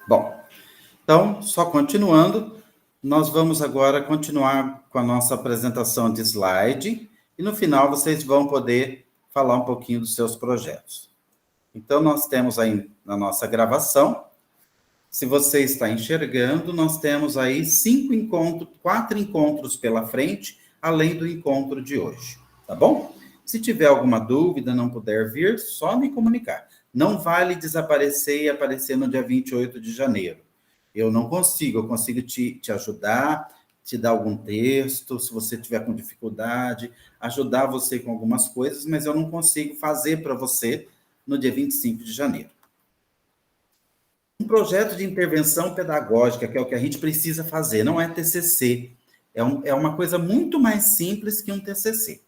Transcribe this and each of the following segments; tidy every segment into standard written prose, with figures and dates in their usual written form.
Bom, então, só continuando, nós vamos agora continuar com a nossa apresentação de slide e no final vocês vão poder falar um pouquinho dos seus projetos. Então, nós temos aí na nossa gravação, se você está enxergando, nós temos aí 4 encontros pela frente, além do encontro de hoje, tá bom? Se tiver alguma dúvida, não puder vir, só me comunicar. Não vale desaparecer e aparecer no dia 28 de janeiro. Eu não consigo, eu consigo te ajudar, te dar algum texto, se você tiver com dificuldade, ajudar você com algumas coisas, mas eu não consigo fazer para você no dia 25 de janeiro. Um projeto de intervenção pedagógica, que é o que a gente precisa fazer, não é TCC, é uma coisa muito mais simples que um TCC.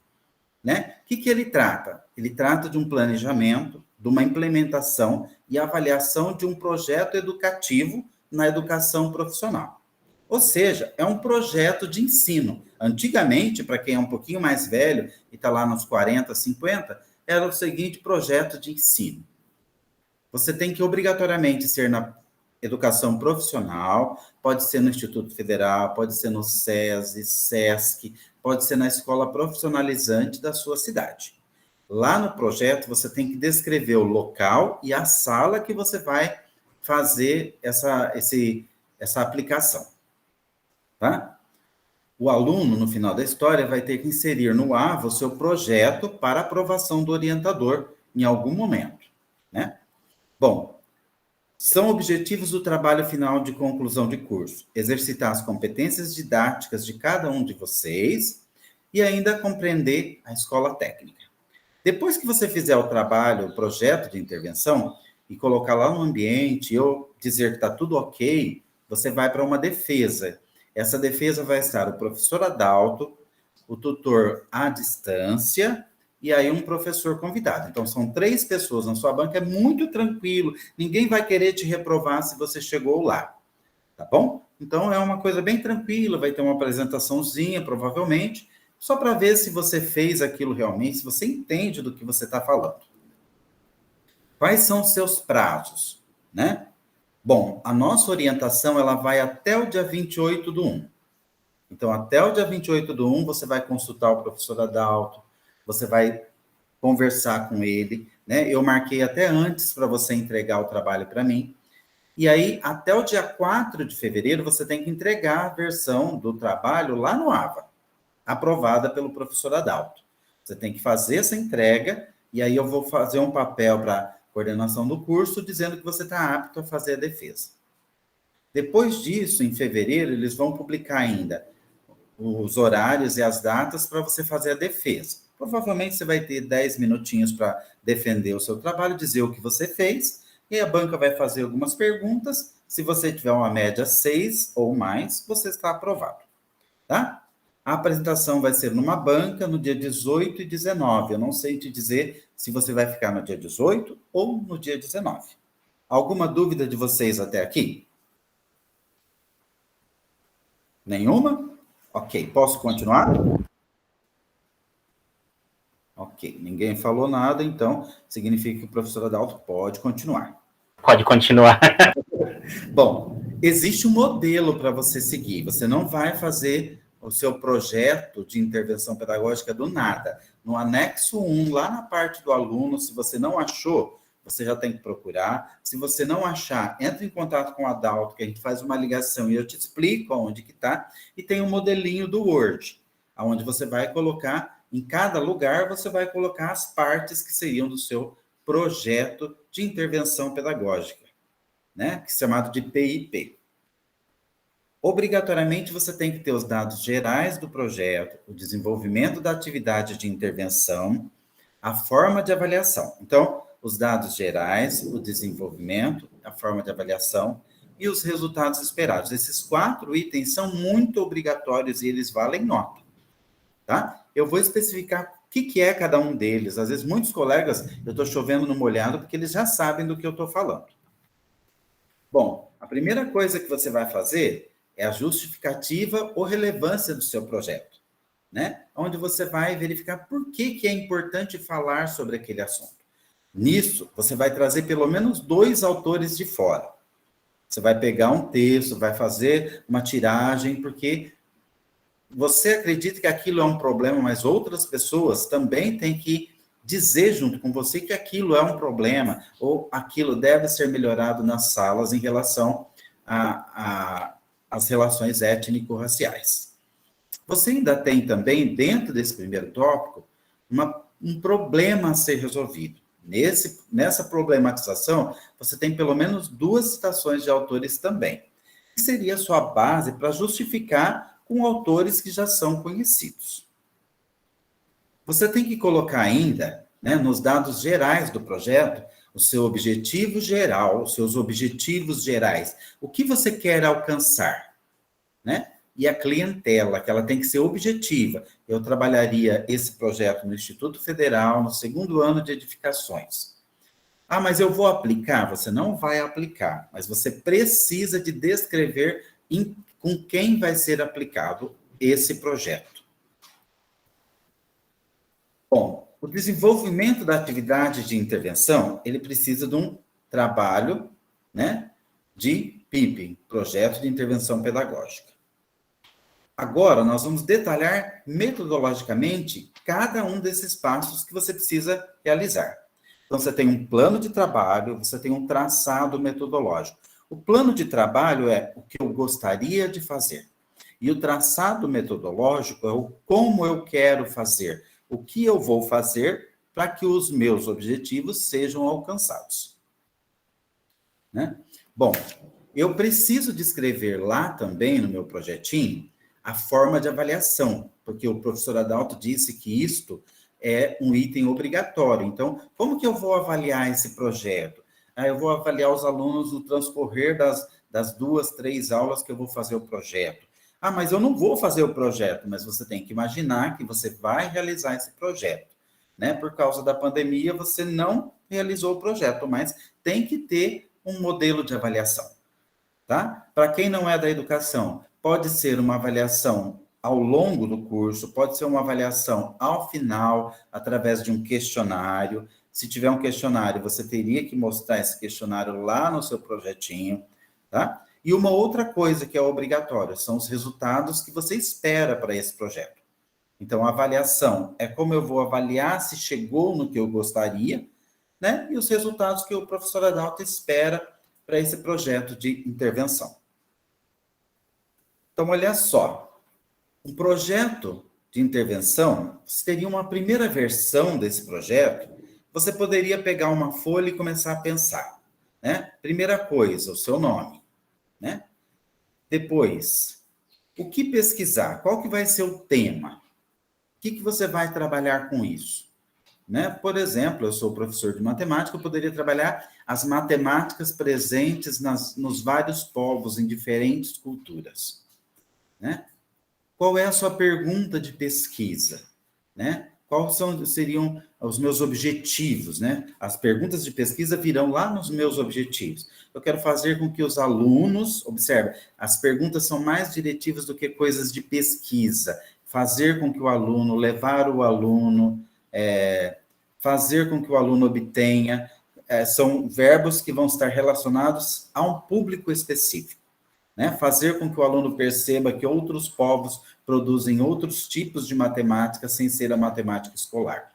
Né? O que ele trata? Ele trata de um planejamento, de uma implementação e avaliação de um projeto educativo na educação profissional. Ou seja, é um projeto de ensino. Antigamente, para quem é um pouquinho mais velho e está lá nos 40, 50, era o seguinte projeto de ensino. Você tem que obrigatoriamente ser na educação profissional, pode ser no Instituto Federal, pode ser no SESI, SESC, pode ser na escola profissionalizante da sua cidade. Lá no projeto, você tem que descrever o local e a sala que você vai fazer essa aplicação. Tá? O aluno, no final da história, vai ter que inserir no AVA o seu projeto para aprovação do orientador em algum momento. Né? Bom, são objetivos do trabalho final de conclusão de curso. Exercitar as competências didáticas de cada um de vocês e ainda compreender a escola técnica. Depois que você fizer o trabalho, o projeto de intervenção, e colocar lá no ambiente, ou dizer que está tudo ok, você vai para uma defesa. Essa defesa vai estar o professor Adalto, o tutor à distância, e aí um professor convidado. Então, são 3 pessoas na sua banca, é muito tranquilo, ninguém vai querer te reprovar se você chegou lá, tá bom? Então, é uma coisa bem tranquila, vai ter uma apresentaçãozinha, provavelmente, só para ver se você fez aquilo realmente, se você entende do que você está falando. Quais são os seus prazos, né? Bom, a nossa orientação, ela vai até o dia 28/1. Então, até o dia 28/1, você vai consultar o professor Adalto, você vai conversar com ele, né? Eu marquei até antes para você entregar o trabalho para mim. E aí, até o dia 4 de fevereiro, você tem que entregar a versão do trabalho lá no AVA, aprovada pelo professor Adalto. Você tem que fazer essa entrega, e aí eu vou fazer um papel para coordenação do curso, dizendo que você está apto a fazer a defesa. Depois disso, em fevereiro, eles vão publicar ainda os horários e as datas para você fazer a defesa. Provavelmente você vai ter 10 minutinhos para defender o seu trabalho, dizer o que você fez, e a banca vai fazer algumas perguntas. Se você tiver uma média 6 ou mais, você está aprovado. Tá? A apresentação vai ser numa banca no dia 18 e 19. Eu não sei te dizer se você vai ficar no dia 18 ou no dia 19. Alguma dúvida de vocês até aqui? Nenhuma? Ok, posso continuar? Ok, ninguém falou nada, então significa que o professor Adalto pode continuar. Pode continuar. Bom, existe um modelo para você seguir. Você não vai fazer o seu projeto de intervenção pedagógica do nada. No anexo 1, lá na parte do aluno, se você não achou, você já tem que procurar. Se você não achar, entre em contato com o Adalto, que a gente faz uma ligação e eu te explico onde que está. E tem um modelinho do Word, onde você vai colocar, em cada lugar, você vai colocar as partes que seriam do seu projeto de intervenção pedagógica, né? Que é chamado de PIP. Obrigatoriamente, você tem que ter os dados gerais do projeto, o desenvolvimento da atividade de intervenção, a forma de avaliação. Então, os dados gerais, o desenvolvimento, a forma de avaliação e os resultados esperados. Esses 4 itens são muito obrigatórios e eles valem nota, tá? Eu vou especificar o que é cada um deles. Às vezes, muitos colegas, eu estou chovendo no molhado porque eles já sabem do que eu estou falando. Bom, a primeira coisa que você vai fazer é a justificativa ou relevância do seu projeto, né? Onde você vai verificar por que é importante falar sobre aquele assunto. Nisso, você vai trazer pelo menos 2 autores de fora. Você vai pegar um texto, vai fazer uma tiragem, porque você acredita que aquilo é um problema, mas outras pessoas também têm que dizer junto com você que aquilo é um problema, ou aquilo deve ser melhorado nas salas em relação às relações étnico-raciais. Você ainda tem também, dentro desse primeiro tópico, um problema a ser resolvido. Nessa problematização, você tem pelo menos 2 citações de autores também, que seria a sua base para justificar com autores que já são conhecidos. Você tem que colocar ainda, né, nos dados gerais do projeto, o seu objetivo geral, os seus objetivos gerais, o que você quer alcançar, né? E a clientela, que ela tem que ser objetiva. Eu trabalharia esse projeto no Instituto Federal, no 2º ano de edificações. Ah, mas eu vou aplicar? Você não vai aplicar, mas você precisa de descrever com quem vai ser aplicado esse projeto. Bom, o desenvolvimento da atividade de intervenção, ele precisa de um trabalho, né, de PIP, Projeto de Intervenção Pedagógica. Agora, nós vamos detalhar metodologicamente cada um desses passos que você precisa realizar. Então, você tem um plano de trabalho, você tem um traçado metodológico. O plano de trabalho é o que eu gostaria de fazer. E o traçado metodológico é o como eu quero fazer, o que eu vou fazer para que os meus objetivos sejam alcançados. Né? Bom, eu preciso descrever lá também no meu projetinho a forma de avaliação, porque o professor Adalto disse que isto é um item obrigatório. Então, como que eu vou avaliar esse projeto? Eu vou avaliar os alunos no transcorrer das 2, 3 aulas que eu vou fazer o projeto. Mas eu não vou fazer o projeto, mas você tem que imaginar que você vai realizar esse projeto. Né? Por causa da pandemia, você não realizou o projeto, mas tem que ter um modelo de avaliação. Tá? Para quem não é da educação, pode ser uma avaliação ao longo do curso, pode ser uma avaliação ao final, através de um questionário. Se tiver um questionário, você teria que mostrar esse questionário lá no seu projetinho, tá? E uma outra coisa que é obrigatória são os resultados que você espera para esse projeto. Então, a avaliação é como eu vou avaliar se chegou no que eu gostaria, né? E os resultados que o professor Adalto espera para esse projeto de intervenção. Então, olha só, um projeto de intervenção, você teria uma primeira versão desse projeto, você poderia pegar uma folha e começar a pensar, né? Primeira coisa, o seu nome, né? Depois, o que pesquisar? Qual que vai ser o tema? O que você vai trabalhar com isso? Né? Por exemplo, eu sou professor de matemática, eu poderia trabalhar as matemáticas presentes nos vários povos, em diferentes culturas. Né? Qual é a sua pergunta de pesquisa? Né? Quais seriam os meus objetivos? Né? As perguntas de pesquisa virão lá nos meus objetivos. Eu quero fazer com que os alunos, observe, as perguntas são mais diretivas do que coisas de pesquisa. Fazer com que o aluno, levar o aluno, fazer com que o aluno obtenha, são verbos que vão estar relacionados a um público específico. Né? Fazer com que o aluno perceba que outros povos produzem outros tipos de matemática sem ser a matemática escolar.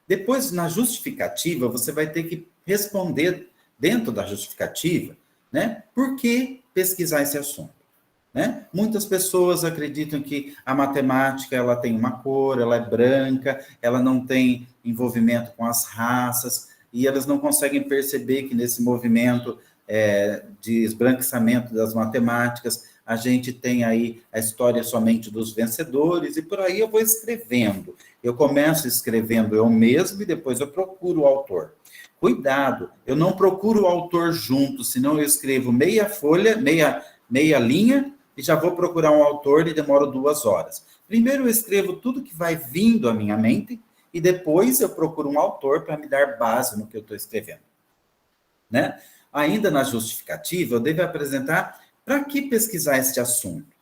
Depois, na justificativa, você vai ter que responder dentro da justificativa, né? Por que pesquisar esse assunto? Né? Muitas pessoas acreditam que a matemática ela tem uma cor, ela é branca, ela não tem envolvimento com as raças, e elas não conseguem perceber que nesse movimento de esbranquiçamento das matemáticas, a gente tem aí a história somente dos vencedores, e por aí eu vou escrevendo. Eu começo escrevendo eu mesmo e depois eu procuro o autor. Cuidado, eu não procuro o autor junto, senão eu escrevo meia folha, meia linha, e já vou procurar um autor e demoro 2 horas. Primeiro eu escrevo tudo que vai vindo à minha mente, e depois eu procuro um autor para me dar base no que eu estou escrevendo. Né? Ainda na justificativa, eu devo apresentar para que pesquisar este assunto.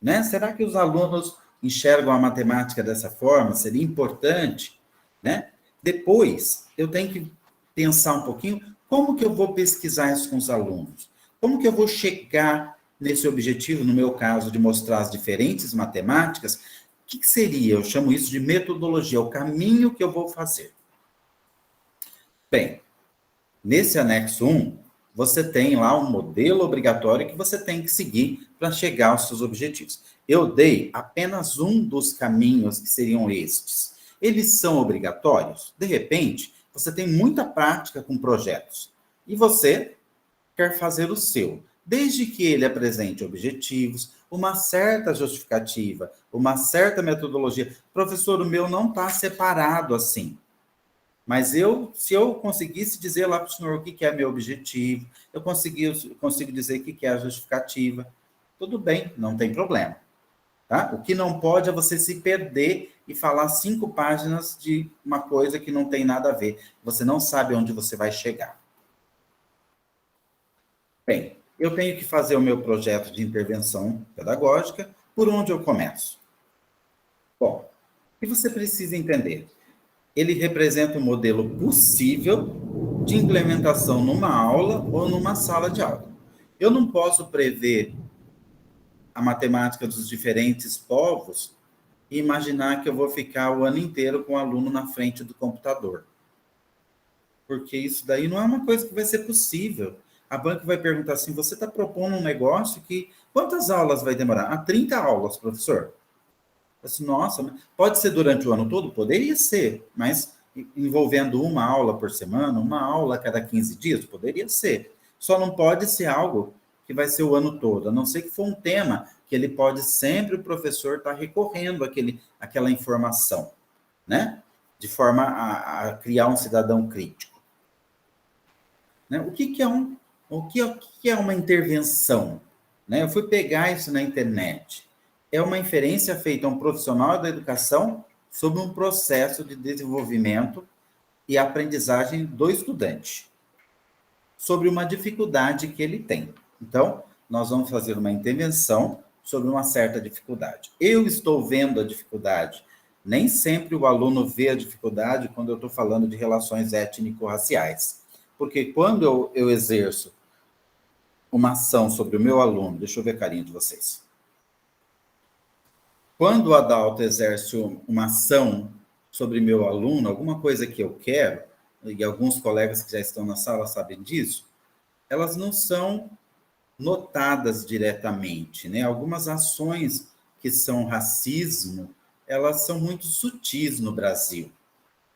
Né? Será que os alunos enxergam a matemática dessa forma? Seria importante? Né? Depois, eu tenho que pensar um pouquinho como que eu vou pesquisar isso com os alunos. Como que eu vou chegar nesse objetivo, no meu caso, de mostrar as diferentes matemáticas? O que seria? Eu chamo isso de metodologia, o caminho que eu vou fazer. Bem, nesse anexo 1, você tem lá um modelo obrigatório que você tem que seguir para chegar aos seus objetivos. Eu dei apenas um dos caminhos que seriam estes. Eles são obrigatórios? De repente, você tem muita prática com projetos e você quer fazer o seu, desde que ele apresente objetivos, uma certa justificativa, uma certa metodologia. Professor, o meu não está separado assim. Mas se eu conseguisse dizer lá para o senhor o que é meu objetivo, eu consigo dizer o que é a justificativa, tudo bem, não tem problema. Tá? O que não pode é você se perder e falar 5 páginas de uma coisa que não tem nada a ver. Você não sabe onde você vai chegar. Bem, eu tenho que fazer o meu projeto de intervenção pedagógica. Por onde eu começo? Bom, o que você precisa entender? Ele representa um modelo possível de implementação numa aula ou numa sala de aula. Eu não posso prever a matemática dos diferentes povos e imaginar que eu vou ficar o ano inteiro com o aluno na frente do computador. Porque isso daí não é uma coisa que vai ser possível. A banca vai perguntar assim, você está propondo um negócio que... Quantas aulas vai demorar? 30 aulas, professor. Assim, nossa, pode ser durante o ano todo? Poderia ser, mas envolvendo uma aula por semana, uma aula a cada 15 dias? Poderia ser. Só não pode ser algo que vai ser o ano todo, a não ser que for um tema que ele pode sempre, o professor estar recorrendo àquela informação, né? De forma a criar um cidadão crítico. Né? O que é uma intervenção? Né? Eu fui pegar isso na internet. É uma inferência feita a um profissional da educação sobre um processo de desenvolvimento e aprendizagem do estudante, sobre uma dificuldade que ele tem. Então, nós vamos fazer uma intervenção sobre uma certa dificuldade. Eu estou vendo a dificuldade. Nem sempre o aluno vê a dificuldade quando eu estou falando de relações étnico-raciais. Porque quando eu exerço uma ação sobre o meu aluno, deixa eu ver a carinha de vocês. Quando o adulto exerce uma ação sobre meu aluno, alguma coisa que eu quero, e alguns colegas que já estão na sala sabem disso, elas não são notadas diretamente, né? Algumas ações que são racismo, elas são muito sutis no Brasil,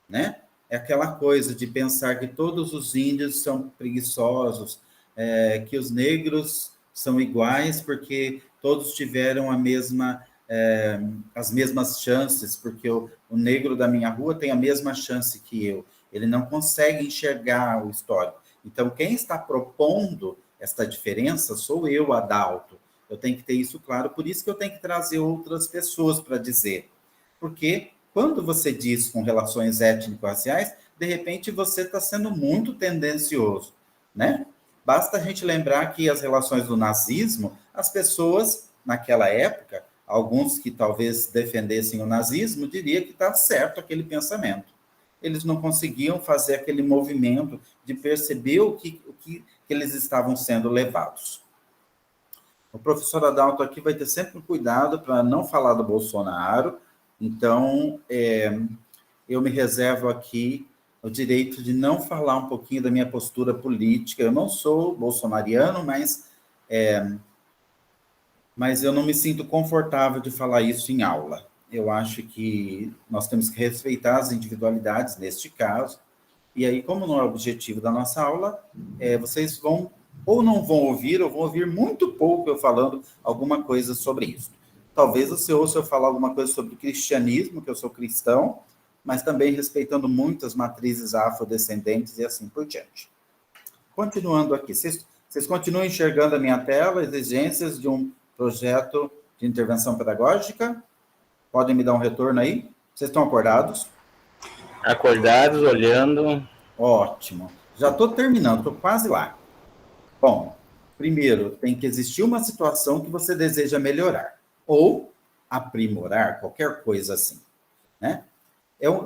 né? É aquela coisa de pensar que todos os índios são preguiçosos, que os negros são iguais porque todos tiveram as mesmas chances, porque o negro da minha rua tem a mesma chance que eu. Ele não consegue enxergar o histórico. Então, quem está propondo esta diferença sou eu, adulto. Eu tenho que ter isso claro, por isso que eu tenho que trazer outras pessoas para dizer. Porque quando você diz com relações étnico-raciais, de repente você está sendo muito tendencioso, né? Basta a gente lembrar que as relações do nazismo, as pessoas, naquela época, alguns que talvez defendessem o nazismo, diriam que está certo aquele pensamento. Eles não conseguiam fazer aquele movimento de perceber o que eles estavam sendo levados. O professor Adalto aqui vai ter sempre um cuidado para não falar do Bolsonaro, então eu me reservo aqui o direito de não falar um pouquinho da minha postura política. Eu não sou bolsonariano, mas eu não me sinto confortável de falar isso em aula. Eu acho que nós temos que respeitar as individualidades neste caso, e aí, como não é o objetivo da nossa aula, vocês vão ou não vão ouvir, ou vão ouvir muito pouco eu falando alguma coisa sobre isso. Talvez você ouça eu falar alguma coisa sobre cristianismo, que eu sou cristão, mas também respeitando muito as matrizes afrodescendentes e assim por diante. Continuando aqui, vocês continuam enxergando a minha tela, exigências de um projeto de intervenção pedagógica? Podem me dar um retorno aí? Vocês estão acordados? Acordados, olhando. Ótimo. Já estou terminando, estou quase lá. Bom, primeiro, tem que existir uma situação que você deseja melhorar ou aprimorar, qualquer coisa assim, né?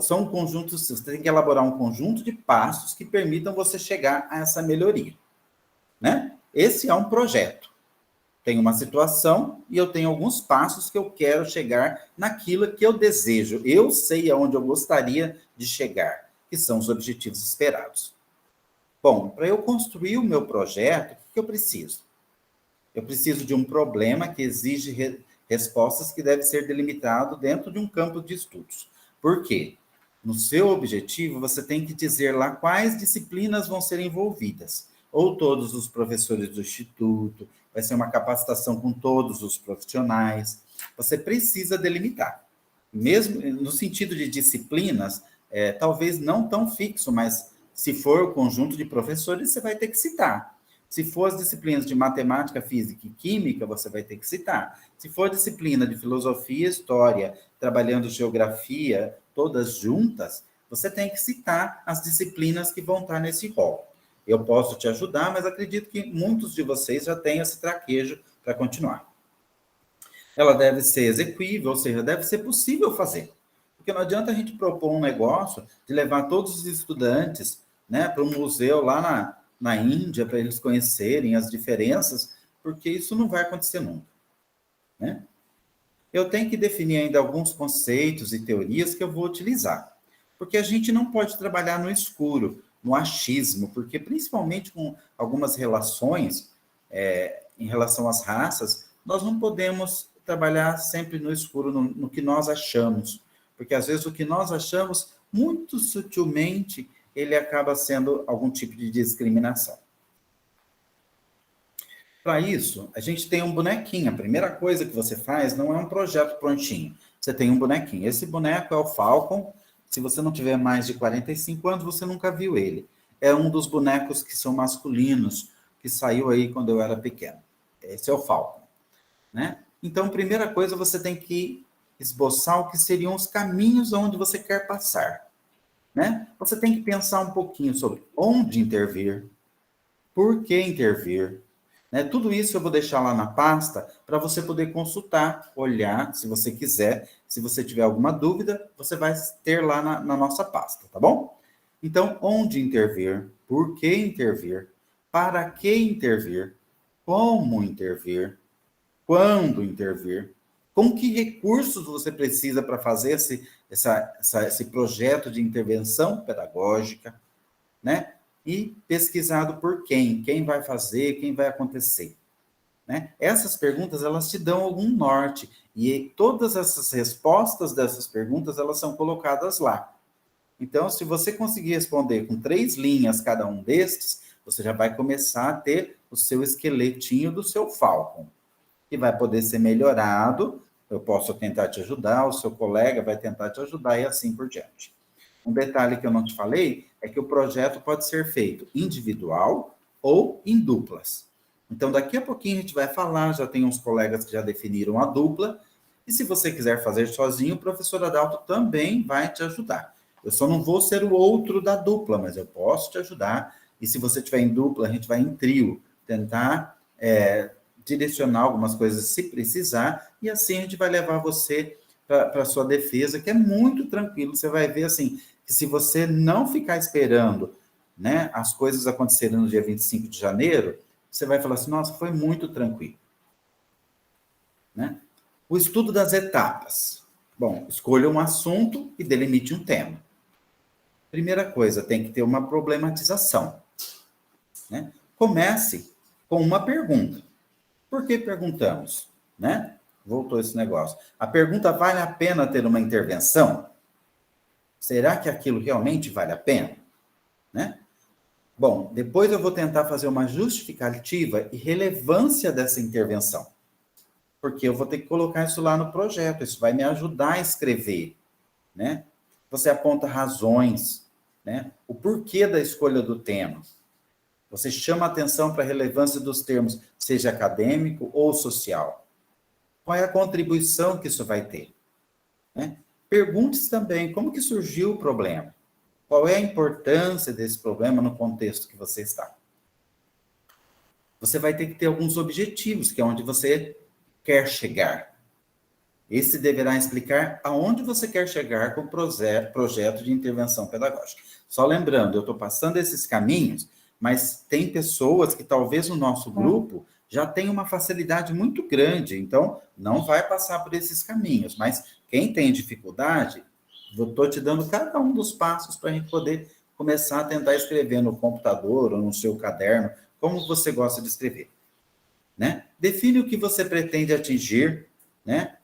São conjuntos, você tem que elaborar um conjunto de passos que permitam você chegar a essa melhoria, né? esse é um projeto. Tem uma situação e eu tenho alguns passos que eu quero chegar naquilo que eu desejo. Eu sei aonde eu gostaria de chegar, que são os objetivos esperados. Bom, para eu construir o meu projeto, o que eu preciso? Eu preciso de um problema que exige respostas que devem ser delimitado dentro de um campo de estudos. Por quê? No seu objetivo, você tem que dizer lá quais disciplinas vão ser envolvidas. Ou todos os professores do instituto, vai ser uma capacitação com todos os profissionais. Você precisa delimitar. Mesmo no sentido de disciplinas, talvez não tão fixo, mas se for o conjunto de professores, você vai ter que citar. Se for as disciplinas de matemática, física e química, você vai ter que citar. Se for disciplina de filosofia, história, trabalhando geografia, todas juntas, você tem que citar as disciplinas que vão estar nesse rol. Eu posso te ajudar, mas acredito que muitos de vocês já têm esse traquejo para continuar. Ela deve ser execuível, ou seja, deve ser possível fazer. Porque não adianta a gente propor um negócio de levar todos os estudantes, né, para um museu lá na Índia, para eles conhecerem as diferenças, porque isso não vai acontecer nunca, né? Eu tenho que definir ainda alguns conceitos e teorias que eu vou utilizar, porque a gente não pode trabalhar no escuro, no achismo, porque principalmente com algumas relações, em relação às raças, nós não podemos trabalhar sempre no escuro, no que nós achamos, porque às vezes o que nós achamos, muito sutilmente, ele acaba sendo algum tipo de discriminação. Para isso, a gente tem um bonequinho. A primeira coisa que você faz não é um projeto prontinho. Você tem um bonequinho. Esse boneco é o Falcon. Se você não tiver mais de 45 anos, você nunca viu ele. É um dos bonecos que são masculinos, que saiu aí quando eu era pequeno. Esse é o Falcon, né? Então, primeira coisa, você tem que esboçar o que seriam os caminhos onde você quer passar, né? Você tem que pensar um pouquinho sobre onde intervir, por que intervir, né? Tudo isso eu vou deixar lá na pasta para você poder consultar, olhar, se você quiser. Se você tiver alguma dúvida, você vai ter lá na nossa pasta, tá bom? Então, onde intervir, por que intervir, para que intervir, como intervir, quando intervir, com que recursos você precisa para fazer esse projeto de intervenção pedagógica, né? E pesquisado por quem vai fazer, quem vai acontecer, né? Essas perguntas, elas te dão algum norte, e todas essas respostas dessas perguntas, elas são colocadas lá. Então, se você conseguir responder com 3 linhas cada um destes, você já vai começar a ter o seu esqueletinho do seu Falcon, que vai poder ser melhorado. Eu posso tentar te ajudar, o seu colega vai tentar te ajudar e assim por diante. Um detalhe que eu não te falei é que o projeto pode ser feito individual ou em duplas. Então, daqui a pouquinho a gente vai falar, já tem uns colegas que já definiram a dupla, e se você quiser fazer sozinho, o professor Adalto também vai te ajudar. Eu só não vou ser o outro da dupla, mas eu posso te ajudar, e se você estiver em dupla, a gente vai em trio, tentar direcionar algumas coisas se precisar, e assim a gente vai levar você para a sua defesa, que é muito tranquilo. Você vai ver assim, que se você não ficar esperando, né, as coisas acontecerem no dia 25 de janeiro, você vai falar assim, nossa, foi muito tranquilo, né? O estudo das etapas. Bom, escolha um assunto e delimite um tema. Primeira coisa, tem que ter uma problematização, né? Comece com uma pergunta. Por que perguntamos, né? Voltou esse negócio. A pergunta, vale a pena ter uma intervenção? Será que aquilo realmente vale a pena? Né? Bom, depois eu vou tentar fazer uma justificativa e relevância dessa intervenção. Porque eu vou ter que colocar isso lá no projeto, isso vai me ajudar a escrever, né? Você aponta razões, né? O porquê da escolha do tema. Você chama atenção para a relevância dos termos, seja acadêmico ou social. Qual é a contribuição que isso vai ter? Né? Pergunte-se também como que surgiu o problema. Qual é a importância desse problema no contexto que você está? Você vai ter que ter alguns objetivos, que é onde você quer chegar. Esse deverá explicar aonde você quer chegar com o projeto de intervenção pedagógica. Só lembrando, eu estou passando esses caminhos mas tem pessoas que talvez no nosso grupo já tem uma facilidade muito grande, então não vai passar por esses caminhos, mas quem tem dificuldade, eu estou te dando cada um dos passos para a gente poder começar a tentar escrever no computador ou no seu caderno, como você gosta de escrever, né? Define o que você pretende atingir, né?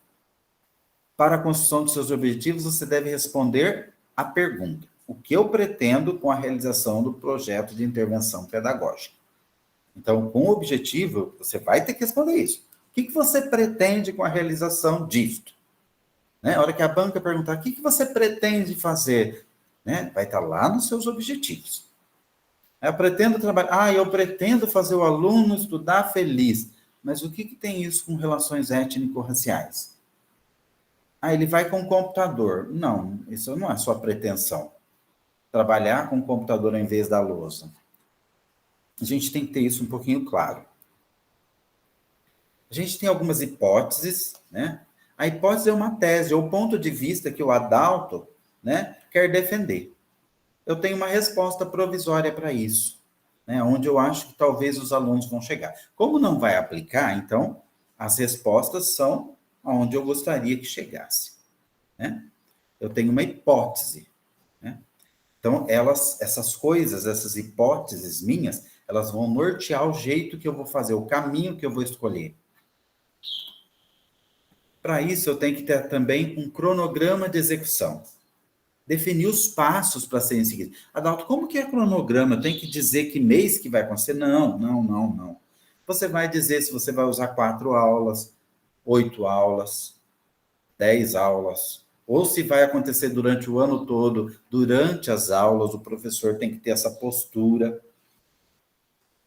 Para a construção dos seus objetivos, você deve responder a pergunta: o que eu pretendo com a realização do projeto de intervenção pedagógica? Então, com o objetivo, você vai ter que responder isso. O que você pretende com a realização disto? Né? A hora que a banca perguntar, o que você pretende fazer? Né? Vai estar lá nos seus objetivos. Eu pretendo trabalhar... eu pretendo fazer o aluno estudar feliz. Mas o que tem isso com relações étnico-raciais? Ele vai com o computador. Não, isso não é sua pretensão. Trabalhar com o computador em vez da lousa. A gente tem que ter isso um pouquinho claro. A gente tem algumas hipóteses, né? A hipótese é uma tese, ou ponto de vista que o Adalto, né, quer defender. Eu tenho uma resposta provisória para isso, né, onde eu acho que talvez os alunos vão chegar. Como não vai aplicar, então, as respostas são aonde eu gostaria que chegasse, né? Eu tenho uma hipótese, né? Então, essas coisas, essas hipóteses minhas, elas vão nortear o jeito que eu vou fazer, o caminho que eu vou escolher. Para isso, eu tenho que ter também um cronograma de execução. Definir os passos para serem seguidos. Adalto, como que é cronograma? Eu tenho que dizer que mês que vai acontecer? Não. Você vai dizer se você vai usar 4 aulas, 8 aulas, 10 aulas, ou se vai acontecer durante o ano todo, durante as aulas, o professor tem que ter essa postura,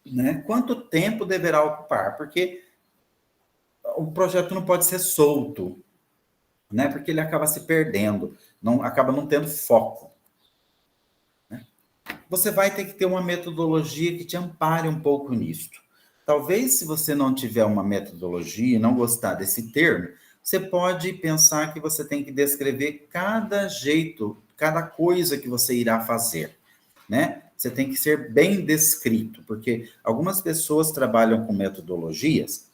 né? Quanto tempo deverá ocupar? Porque o projeto não pode ser solto, né? Porque ele acaba se perdendo, acaba não tendo foco, né? Você vai ter que ter uma metodologia que te ampare um pouco nisso. Talvez, se você não tiver uma metodologia e não gostar desse termo, você pode pensar que você tem que descrever cada jeito, cada coisa que você irá fazer, né? Você tem que ser bem descrito, porque algumas pessoas trabalham com metodologias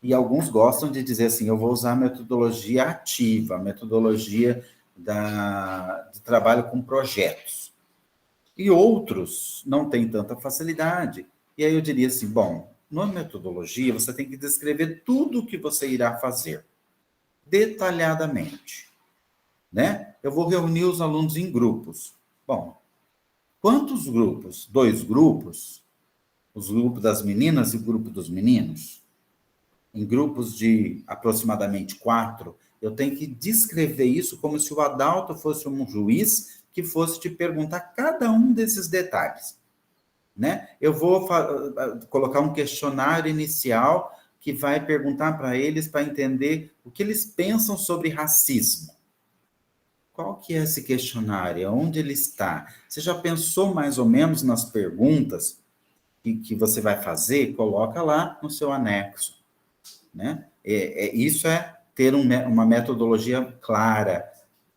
e alguns gostam de dizer assim, eu vou usar a metodologia ativa, a metodologia de trabalho com projetos. E outros não têm tanta facilidade. E aí eu diria assim, bom, na metodologia você tem que descrever tudo o que você irá fazer, detalhadamente, né? Eu vou reunir os alunos em grupos. Bom, quantos grupos? 2 grupos? Os grupos das meninas e o grupo dos meninos? Em grupos de aproximadamente 4, eu tenho que descrever isso como se o Adalto fosse um juiz que fosse te perguntar cada um desses detalhes, né? Eu vou colocar um questionário inicial que vai perguntar para eles para entender o que eles pensam sobre racismo. Qual que é esse questionário? Onde ele está? Você já pensou mais ou menos nas perguntas que você vai fazer? Coloca lá no seu anexo, né? Isso é ter uma metodologia clara,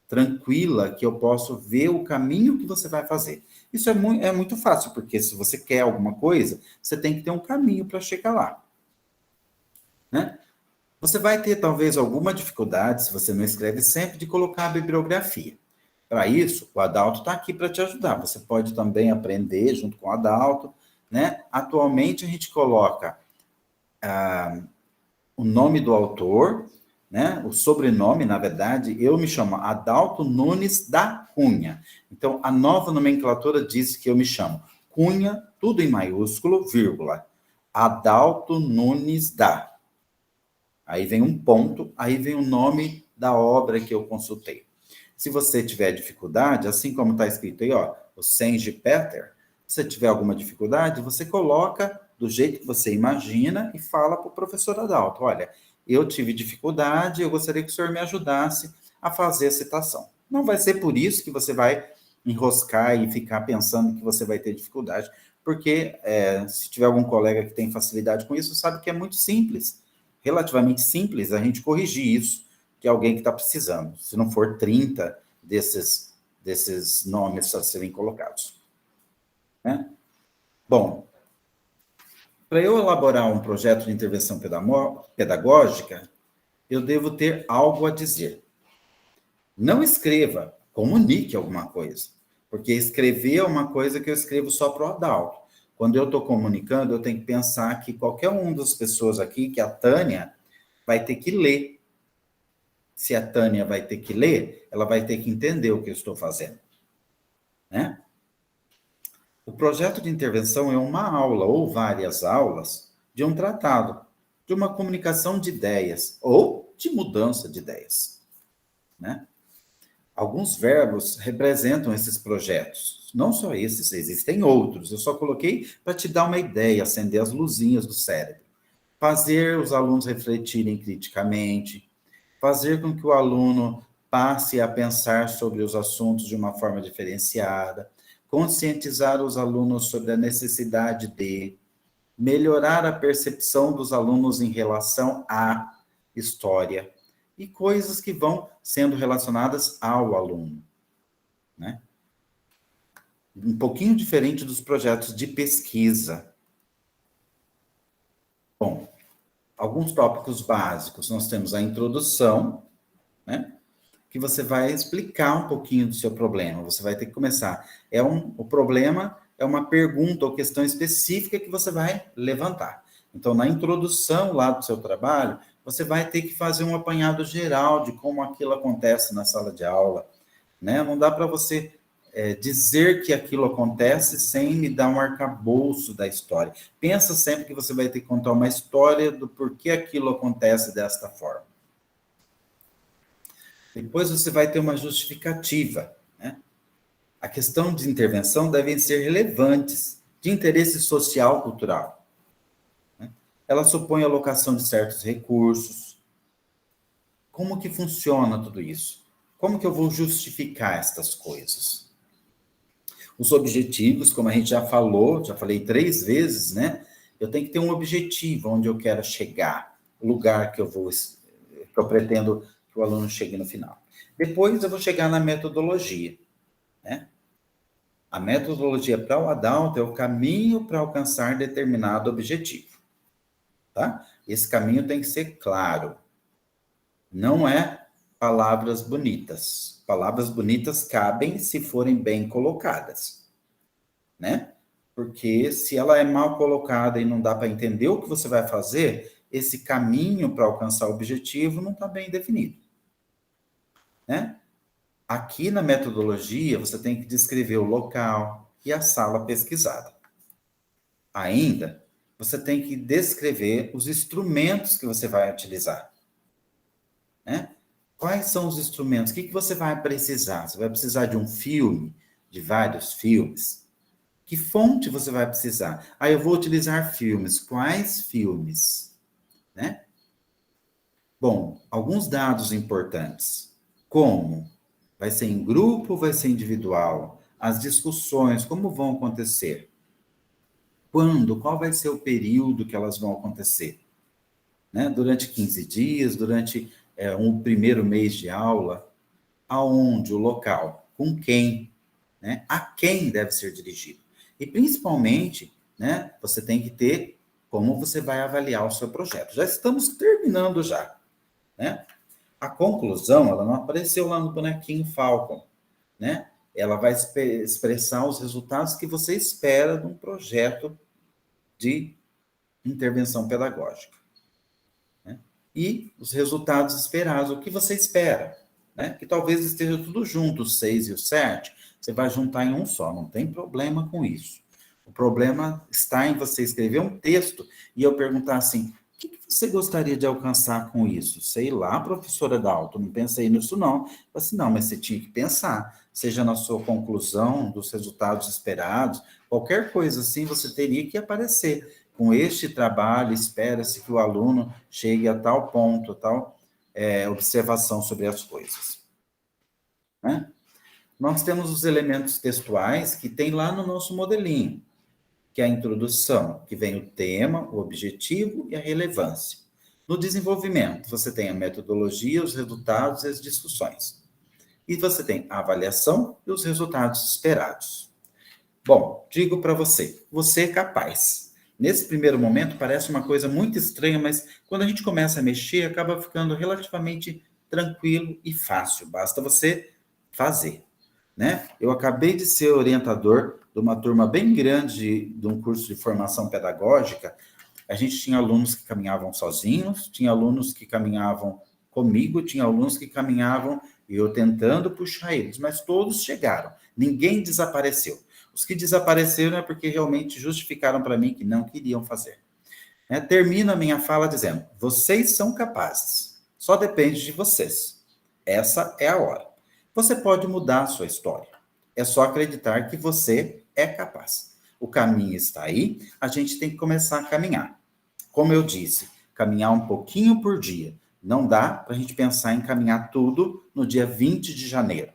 tranquila, que eu posso ver o caminho que você vai fazer. Isso é muito fácil, porque se você quer alguma coisa, você tem que ter um caminho para chegar lá, né? Você vai ter, talvez, alguma dificuldade, se você não escreve sempre, de colocar a bibliografia. Para isso, o Adalto está aqui para te ajudar. Você pode também aprender junto com o Adalto, né? Atualmente, a gente coloca o nome do autor, né? O sobrenome, na verdade, eu me chamo Adalto Nunes da Cunha. Então, a nova nomenclatura diz que eu me chamo Cunha, tudo em maiúsculo, vírgula, Adalto Nunes da. Aí vem um ponto, aí vem o nome da obra que eu consultei. Se você tiver dificuldade, assim como está escrito aí, ó, o Senge Peter, se tiver alguma dificuldade, você coloca do jeito que você imagina e fala para o professor Adalto, olha, eu tive dificuldade, eu gostaria que o senhor me ajudasse a fazer a citação. Não vai ser por isso que você vai enroscar e ficar pensando que você vai ter dificuldade, porque se tiver algum colega que tem facilidade com isso, sabe que é muito simples, relativamente simples a gente corrigir isso de alguém que está precisando, se não for 30 desses nomes a serem colocados, né? Bom, para eu elaborar um projeto de intervenção pedagógica, eu devo ter algo a dizer. Não escreva, comunique alguma coisa. Porque escrever é uma coisa que eu escrevo só para o Adalto. Quando eu estou comunicando, eu tenho que pensar que qualquer uma das pessoas aqui, que a Tânia, vai ter que ler. Se a Tânia vai ter que ler, ela vai ter que entender o que eu estou fazendo. Né? O projeto de intervenção é uma aula ou várias aulas de um tratado, de uma comunicação de ideias ou de mudança de ideias. Né? Alguns verbos representam esses projetos. Não só esses, existem outros. Eu só coloquei para te dar uma ideia, acender as luzinhas do cérebro. Fazer os alunos refletirem criticamente, fazer com que o aluno passe a pensar sobre os assuntos de uma forma diferenciada, conscientizar os alunos sobre a necessidade de melhorar a percepção dos alunos em relação à história e coisas que vão sendo relacionadas ao aluno, né? Um pouquinho diferente dos projetos de pesquisa. Bom, alguns tópicos básicos. Nós temos a introdução, né? Que você vai explicar um pouquinho do seu problema. Você vai ter que começar. O problema é uma pergunta ou questão específica que você vai levantar. Então, na introdução lá do seu trabalho, você vai ter que fazer um apanhado geral de como aquilo acontece na sala de aula, né? Não dá para você dizer que aquilo acontece sem me dar um arcabouço da história. Pensa sempre que você vai ter que contar uma história do porquê aquilo acontece desta forma. Depois você vai ter uma justificativa, né? A questão de intervenção devem ser relevantes, de interesse social cultural. Né? Ela supõe a alocação de certos recursos. Como que funciona tudo isso? Como que eu vou justificar estas coisas? Os objetivos, como a gente já falei 3 vezes, né? Eu tenho que ter um objetivo onde eu quero chegar, o lugar que eu pretendo que o aluno chegue no final. Depois eu vou chegar na metodologia, né? A metodologia para o Adalto é o caminho para alcançar determinado objetivo, tá? Esse caminho tem que ser claro. Não é palavras bonitas. Palavras bonitas cabem se forem bem colocadas, né? Porque se ela é mal colocada e não dá para entender o que você vai fazer, esse caminho para alcançar o objetivo não está bem definido, né? Aqui na metodologia, você tem que descrever o local e a sala pesquisada. Ainda, você tem que descrever os instrumentos que você vai utilizar, né? Quais são os instrumentos? O que você vai precisar? Você vai precisar de um filme, de vários filmes? Que fonte você vai precisar? Eu vou utilizar filmes. Quais filmes? Né? Bom, alguns dados importantes. Como? Vai ser em grupo ou vai ser individual? As discussões, como vão acontecer? Quando? Qual vai ser o período que elas vão acontecer? Né? Durante 15 dias, durante um primeiro mês de aula? Aonde? O local? Com quem? Né? A quem deve ser dirigido? E, principalmente, né, você tem que ter como você vai avaliar o seu projeto. Já estamos terminando já, né? A conclusão, ela não apareceu lá no bonequinho Falcon, né? Ela vai expressar os resultados que você espera de um projeto de intervenção pedagógica, né? E os resultados esperados, o que você espera, né? Que talvez esteja tudo junto, o 6 e o 7, você vai juntar em um só, não tem problema com isso. O problema está em você escrever um texto e eu perguntar assim, o que você gostaria de alcançar com isso? Sei lá, professora Dalton, não pensei nisso não. Eu falei assim, não, mas você tinha que pensar, seja na sua conclusão, dos resultados esperados, qualquer coisa assim, você teria que aparecer. Com este trabalho, espera-se que o aluno chegue a tal ponto, tal observação sobre as coisas. Né? Nós temos os elementos textuais que tem lá no nosso modelinho, que é a introdução, que vem o tema, o objetivo e a relevância. No desenvolvimento, você tem a metodologia, os resultados e as discussões. E você tem a avaliação e os resultados esperados. Bom, digo para você, você é capaz. Nesse primeiro momento parece uma coisa muito estranha, mas quando a gente começa a mexer, acaba ficando relativamente tranquilo e fácil. Basta você fazer, né? Eu acabei de ser orientador de uma turma bem grande de um curso de formação pedagógica. A gente tinha alunos que caminhavam sozinhos, tinha alunos que caminhavam comigo, tinha alunos que caminhavam e eu tentando puxar eles, mas todos chegaram, ninguém desapareceu. Os que desapareceram é porque realmente justificaram para mim que não queriam fazer. Termino a minha fala dizendo: vocês são capazes, só depende de vocês. Essa é a hora. Você pode mudar a sua história. É só acreditar que você é capaz. O caminho está aí, a gente tem que começar a caminhar. Como eu disse, caminhar um pouquinho por dia. Não dá para a gente pensar em caminhar tudo no dia 20 de janeiro.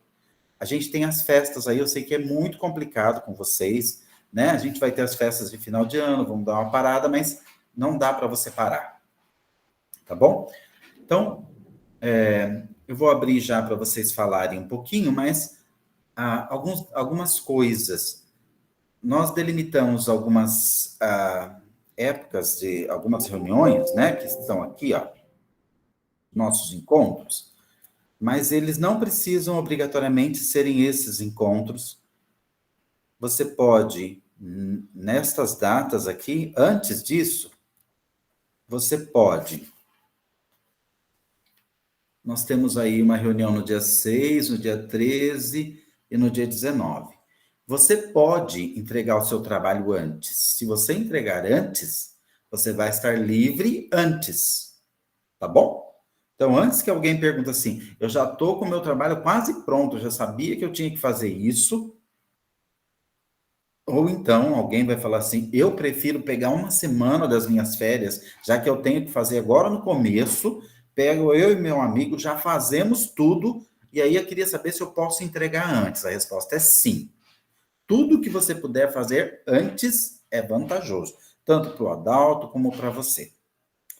A gente tem as festas aí, eu sei que é muito complicado com vocês, né? A gente vai ter as festas de final de ano, vamos dar uma parada, mas não dá para você parar, tá bom? Então, eu vou abrir já para vocês falarem um pouquinho, mas algumas coisas. Nós delimitamos algumas épocas de algumas reuniões, né, que estão aqui, ó, nossos encontros, mas eles não precisam obrigatoriamente serem esses encontros. Você pode, nestas datas aqui, antes disso, você pode. Nós temos aí uma reunião no dia 6, no dia 13 e no dia 19. Você pode entregar o seu trabalho antes. Se você entregar antes, você vai estar livre antes. Tá bom? Então, antes que alguém pergunte assim, eu já estou com o meu trabalho quase pronto, eu já sabia que eu tinha que fazer isso. Ou então, alguém vai falar assim, eu prefiro pegar uma semana das minhas férias, já que eu tenho que fazer agora no começo, pego eu e meu amigo, já fazemos tudo, e aí eu queria saber se eu posso entregar antes. A resposta é sim. Tudo que você puder fazer antes é vantajoso, tanto para o Adalto como para você.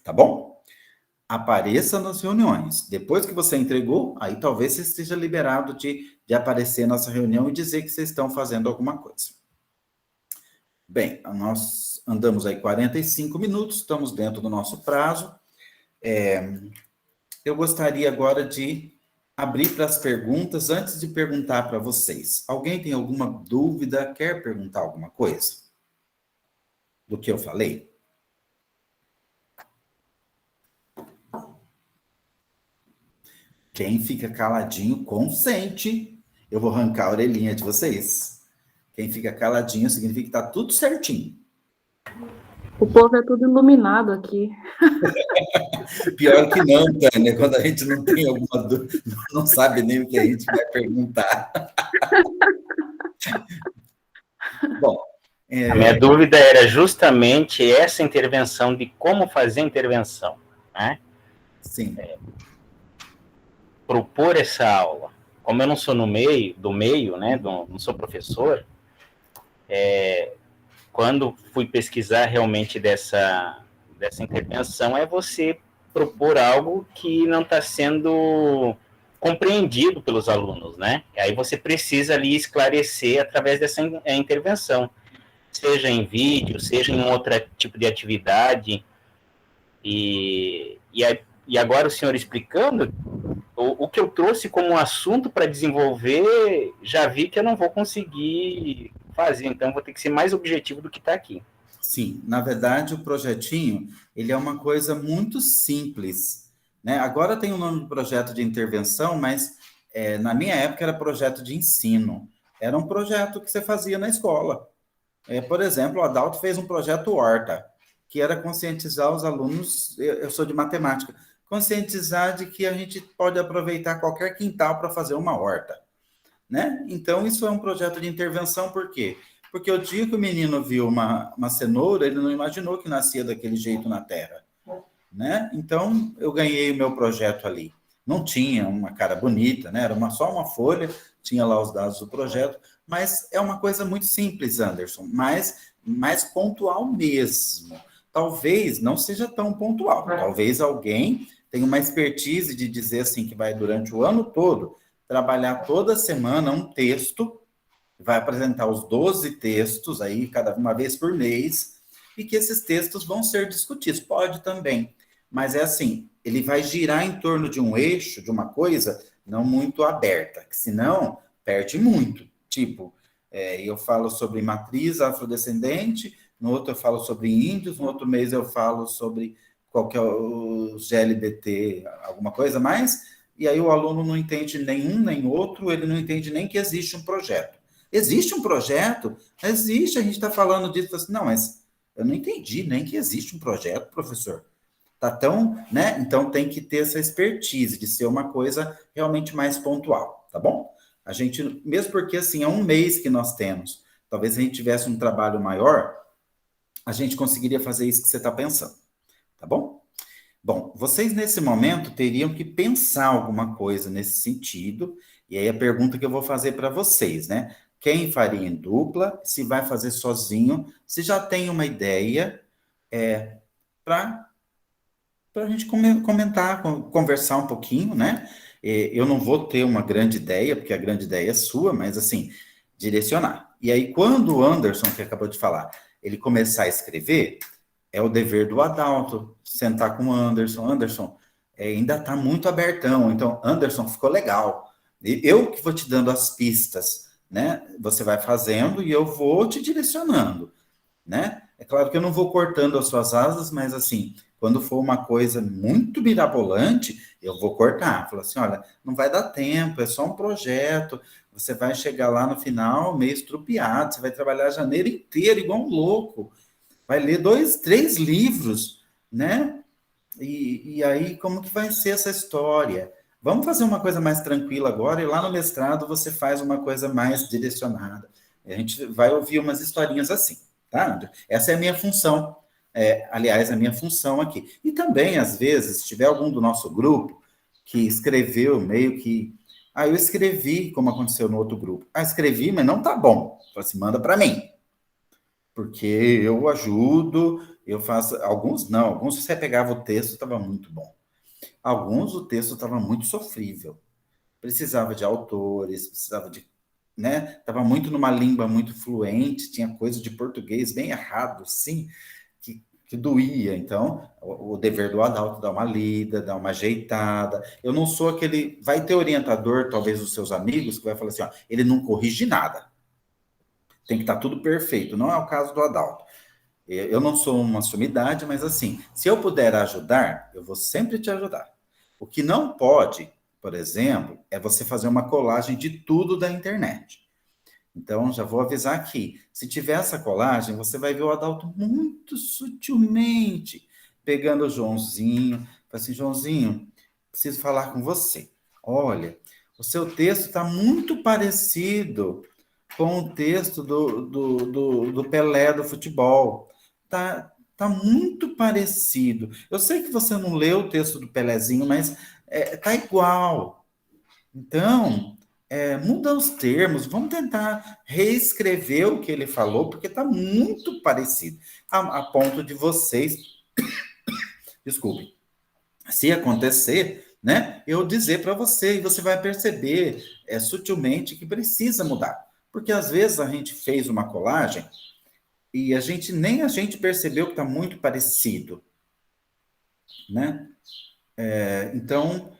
Tá bom? Apareça nas reuniões. Depois que você entregou, aí talvez você esteja liberado de aparecer nessa reunião e dizer que vocês estão fazendo alguma coisa. Bem, nós andamos aí 45 minutos, estamos dentro do nosso prazo. Eu gostaria agora de abrir para as perguntas, antes de perguntar para vocês. Alguém tem alguma dúvida, quer perguntar alguma coisa do que eu falei? Quem fica caladinho, consente. Eu vou arrancar a orelhinha de vocês. Quem fica caladinho significa que está tudo certinho. O povo é tudo iluminado aqui. Pior que não, Tânia, quando a gente não tem alguma dúvida, não sabe nem o que a gente vai perguntar. Bom, a minha dúvida era justamente essa intervenção, de como fazer a intervenção, né? Sim. Propor essa aula. Como eu não sou do meio, né? Não sou professor, quando fui pesquisar realmente dessa intervenção, é você propor algo que não está sendo compreendido pelos alunos, né? Aí você precisa ali esclarecer através dessa intervenção, seja em vídeo, seja em outro tipo de atividade. E agora o senhor explicando, o que eu trouxe como assunto para desenvolver, já vi que eu não vou conseguir fazer, então vou ter que ser mais objetivo do que está aqui. Sim, na verdade o projetinho, ele é uma coisa muito simples, né? Agora tem o nome de projeto de intervenção, mas na minha época era projeto de ensino. Era um projeto que você fazia na escola. Por exemplo, o Adalto fez um projeto Horta, que era conscientizar os alunos, eu sou de matemática, conscientizar de que a gente pode aproveitar qualquer quintal para fazer uma horta, né? Então, isso é um projeto de intervenção, por quê? Porque o dia que o menino viu uma cenoura, ele não imaginou que nascia daquele jeito na terra, né? Então, eu ganhei o meu projeto ali. Não tinha uma cara bonita, né? Era só uma folha, tinha lá os dados do projeto, mas é uma coisa muito simples, Anderson, mas mais pontual mesmo. Talvez não seja tão pontual, talvez alguém tenha uma expertise de dizer assim que vai durante o ano todo trabalhar toda semana um texto vai apresentar os 12 textos aí, cada uma vez por mês, e que esses textos vão ser discutidos. Pode também, mas é assim, ele vai girar em torno de um eixo, de uma coisa não muito aberta, que senão perde muito. Tipo, eu falo sobre matriz afrodescendente, no outro eu falo sobre índios, no outro mês eu falo sobre qualquer os GLBT, alguma coisa mais, e aí o aluno não entende nenhum nem outro, ele não entende nem que existe um projeto. Existe um projeto? Existe, a gente está falando disso, assim, não, mas eu não entendi nem que existe um projeto, professor. Tá tão, né? Então tem que ter essa expertise de ser uma coisa realmente mais pontual, tá bom? A gente, mesmo porque assim, é um mês que nós temos, talvez se a gente tivesse um trabalho maior, a gente conseguiria fazer isso que você está pensando, tá bom? Bom, vocês nesse momento teriam que pensar alguma coisa nesse sentido, e aí a pergunta que eu vou fazer para vocês, né? Quem faria em dupla, se vai fazer sozinho, se já tem uma ideia, para a gente comentar, conversar um pouquinho, né? Eu não vou ter uma grande ideia, porque a grande ideia é sua, mas assim, direcionar. E aí, quando o Anderson, que acabou de falar, ele começar a escrever, é o dever do Adalto sentar com o Anderson. Anderson, ainda está muito abertão, então, Anderson, ficou legal. Eu que vou te dando as pistas, né? Você vai fazendo e eu vou te direcionando, né? É claro que eu não vou cortando as suas asas, mas assim, quando for uma coisa muito mirabolante, eu vou cortar. Falo assim, olha, não vai dar tempo, é só um projeto, você vai chegar lá no final meio estrupiado, você vai trabalhar janeiro inteiro igual um louco, vai ler 2, 3 livros, né? E aí, como que vai ser essa história? Vamos fazer uma coisa mais tranquila agora, e lá no mestrado você faz uma coisa mais direcionada. A gente vai ouvir umas historinhas assim, tá, André? Essa é a minha função. Aliás, a minha função aqui. E também, às vezes, se tiver algum do nosso grupo que escreveu meio que. Ah, eu escrevi, como aconteceu no outro grupo. Ah, escrevi, mas não tá bom. Falei assim, manda para mim. Porque eu ajudo, eu faço. Alguns não, alguns você pegava o texto, estava muito bom. Alguns o texto estava muito sofrível. Precisava de autores, precisava de, né? Estava muito numa língua muito fluente, tinha coisa de português bem errado, sim, que doía. Então, o dever do Adalto dar uma lida, dar uma ajeitada. Eu não sou aquele. Vai ter orientador, talvez dos seus amigos, que vai falar assim: ó, ele não corrige nada. Tem que estar tudo perfeito. Não é o caso do Adalto. Eu não sou uma sumidade, mas assim, se eu puder ajudar, eu vou sempre te ajudar. O que não pode, por exemplo, é você fazer uma colagem de tudo da internet. Então, já vou avisar aqui. Se tiver essa colagem, você vai ver o Adalto muito sutilmente pegando o Joãozinho. Fala assim, Joãozinho, preciso falar com você. Olha, o seu texto está muito parecido com o texto do Pelé do futebol. Tá muito parecido. Eu sei que você não leu o texto do Pelézinho, mas tá igual. Então, muda os termos, vamos tentar reescrever o que ele falou, porque está muito parecido, a ponto de vocês, desculpe, se acontecer, né, eu dizer para você, e você vai perceber sutilmente que precisa mudar, porque às vezes a gente fez uma colagem e nem a gente percebeu que está muito parecido, né? Então,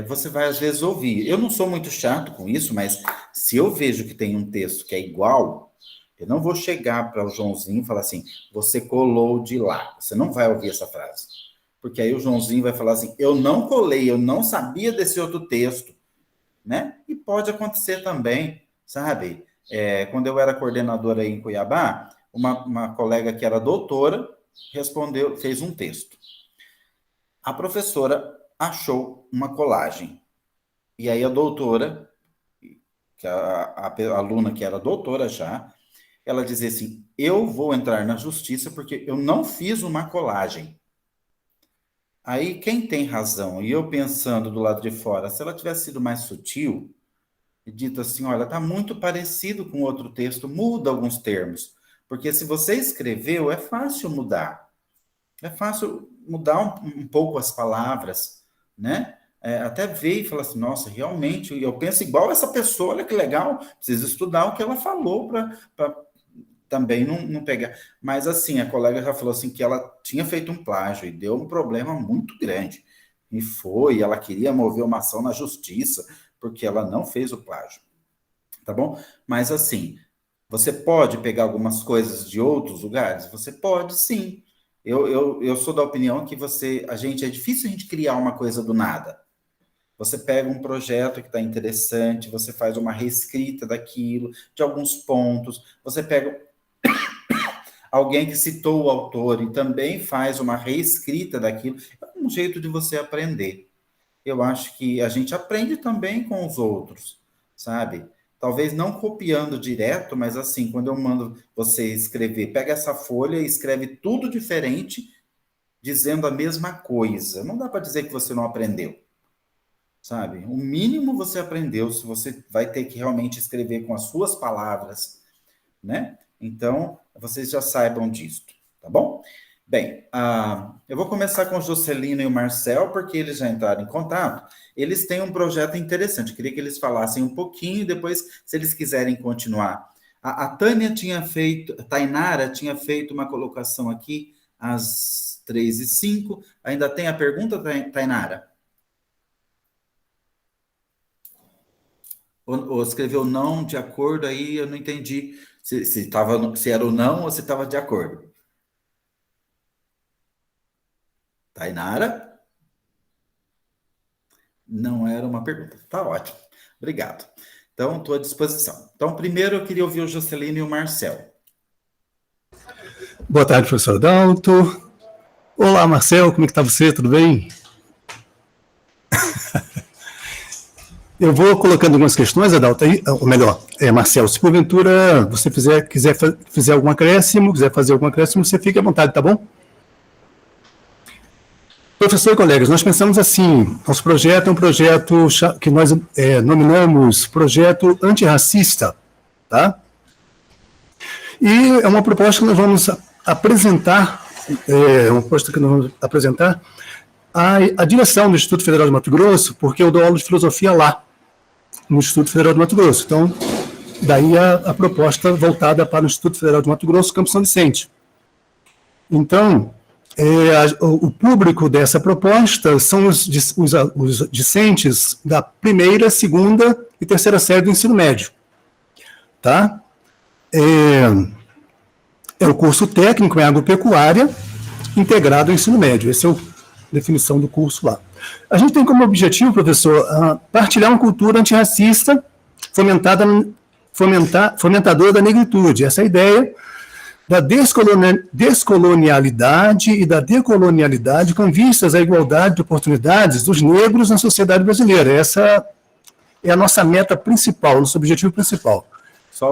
você vai às vezes ouvir. Eu não sou muito chato com isso, mas se eu vejo que tem um texto que é igual, eu não vou chegar para o Joãozinho e falar assim, você colou de lá. Você não vai ouvir essa frase. Porque aí o Joãozinho vai falar assim, eu não colei, eu não sabia desse outro texto, né? E pode acontecer também, sabe? Quando eu era coordenadora aí em Cuiabá, uma colega que era doutora respondeu, fez um texto. A professora achou uma colagem. E aí a doutora, que a aluna que era doutora já, ela dizia assim, eu vou entrar na justiça porque eu não fiz uma colagem. Aí quem tem razão? E eu pensando do lado de fora, se ela tivesse sido mais sutil e dito assim, olha, está muito parecido com outro texto, muda alguns termos. Porque se você escreveu, é fácil mudar. É fácil mudar um pouco as palavras, né? até ver e falar assim, nossa, realmente, eu penso igual essa pessoa, olha que legal, preciso estudar o que ela falou para também não pegar. Mas, assim, a colega já falou assim que ela tinha feito um plágio e deu um problema muito grande. E ela queria mover uma ação na justiça, porque ela não fez o plágio. Tá bom? Mas, assim, você pode pegar algumas coisas de outros lugares? Você pode, sim. Eu sou da opinião que é difícil a gente criar uma coisa do nada. Você pega um projeto que está interessante, você faz uma reescrita daquilo, de alguns pontos, você pega alguém que citou o autor e também faz uma reescrita daquilo, é um jeito de você aprender. Eu acho que a gente aprende também com os outros, sabe? Talvez não copiando direto, mas assim, quando eu mando você escrever, pega essa folha e escreve tudo diferente, dizendo a mesma coisa. Não dá para dizer que você não aprendeu, sabe? O mínimo você aprendeu, se você vai ter que realmente escrever com as suas palavras, né? Então, vocês já saibam disso, tá bom? Bem, eu vou começar com o Juscelino e o Marcel, porque eles já entraram em contato. Eles têm um projeto interessante, eu queria que eles falassem um pouquinho, e depois, se eles quiserem continuar. A Tainara tinha feito uma colocação aqui às 3h05. Ainda tem a pergunta, Tainara? Ou escreveu não de acordo, aí eu não entendi se era o não ou se estava de acordo. Tainara? Não era uma pergunta. Tá ótimo. Obrigado. Então, estou à disposição. Então, primeiro eu queria ouvir o Juscelino e o Marcel. Boa tarde, professor Adalto. Olá, Marcel, como é que está você? Tudo bem? Eu vou colocando algumas questões, Adalto, aí, ou melhor, Marcel, se porventura você quiser fazer algum acréscimo, você fique à vontade, tá bom? Professor e colegas, nós pensamos assim, nosso projeto é um projeto que nós nominamos projeto antirracista, tá? E é uma proposta que nós vamos apresentar, à direção do Instituto Federal de Mato Grosso, porque eu dou aula de filosofia lá, no Instituto Federal de Mato Grosso. Então, daí a proposta voltada para o Instituto Federal de Mato Grosso, Campo São Vicente. Então, o público dessa proposta são os discentes da primeira, segunda e terceira série do ensino médio. Tá? É o curso técnico em agropecuária integrado ao ensino médio. Essa é a definição do curso lá. A gente tem como objetivo, professor, partilhar uma cultura antirracista fomentadora da negritude. Essa é a ideia da descolonialidade e da decolonialidade com vistas à igualdade de oportunidades dos negros na sociedade brasileira. Essa é a nossa meta principal, nosso objetivo principal.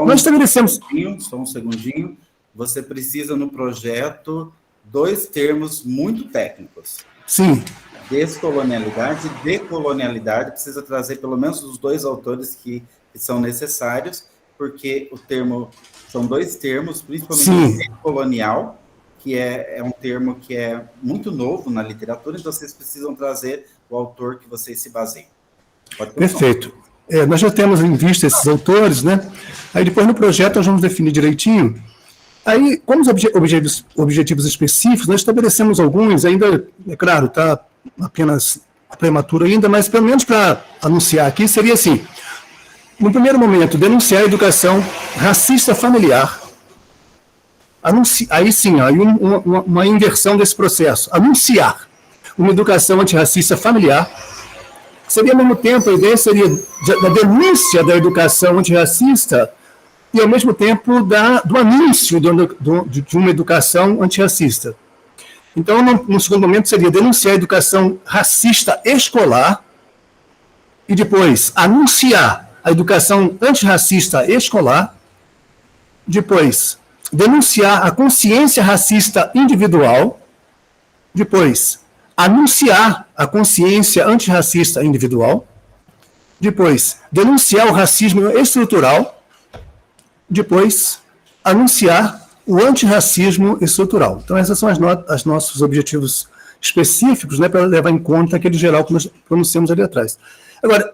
Nós estabelecemos... Só um segundinho. Você precisa, no projeto, 2 termos muito técnicos. Sim. Descolonialidade e decolonialidade. Precisa trazer pelo menos os 2 autores que são necessários, porque são 2 termos, principalmente decolonial, que é um termo que é muito novo na literatura, então vocês precisam trazer o autor que vocês se baseiam. Perfeito. Nós já temos em vista esses autores, né? Aí depois no projeto nós vamos definir direitinho. Aí, como os objetivos específicos, nós estabelecemos alguns, ainda, é claro, está apenas prematuro ainda, mas pelo menos para anunciar aqui, seria assim: no primeiro momento, denunciar a educação racista familiar. Aí sim, aí uma inversão desse processo. Anunciar uma educação antirracista familiar. Seria, ao mesmo tempo, a ideia seria da denúncia da educação antirracista e, ao mesmo tempo, do anúncio de uma educação antirracista. Então, no segundo momento, seria denunciar a educação racista escolar e, depois, anunciar a educação antirracista escolar, depois, denunciar a consciência racista individual, depois, anunciar a consciência antirracista individual, depois, denunciar o racismo estrutural, depois, anunciar o antirracismo estrutural. Então, esses são os nossos objetivos específicos, né, para levar em conta aquele geral que nós pronunciamos ali atrás. Agora,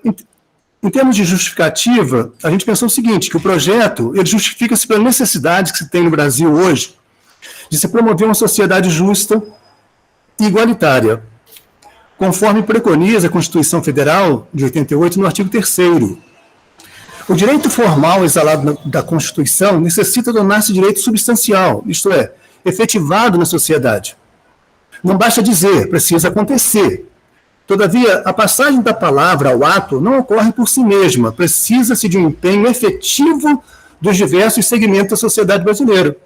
em termos de justificativa, a gente pensou o seguinte, que o projeto ele justifica-se pela necessidade que se tem no Brasil hoje de se promover uma sociedade justa e igualitária, conforme preconiza a Constituição Federal de 88, no artigo 3º. O direito formal exalado da Constituição necessita tornar-se direito substancial, isto é, efetivado na sociedade. Não basta dizer, precisa acontecer. Todavia, a passagem da palavra ao ato não ocorre por si mesma, precisa-se de um empenho efetivo dos diversos segmentos da sociedade brasileira.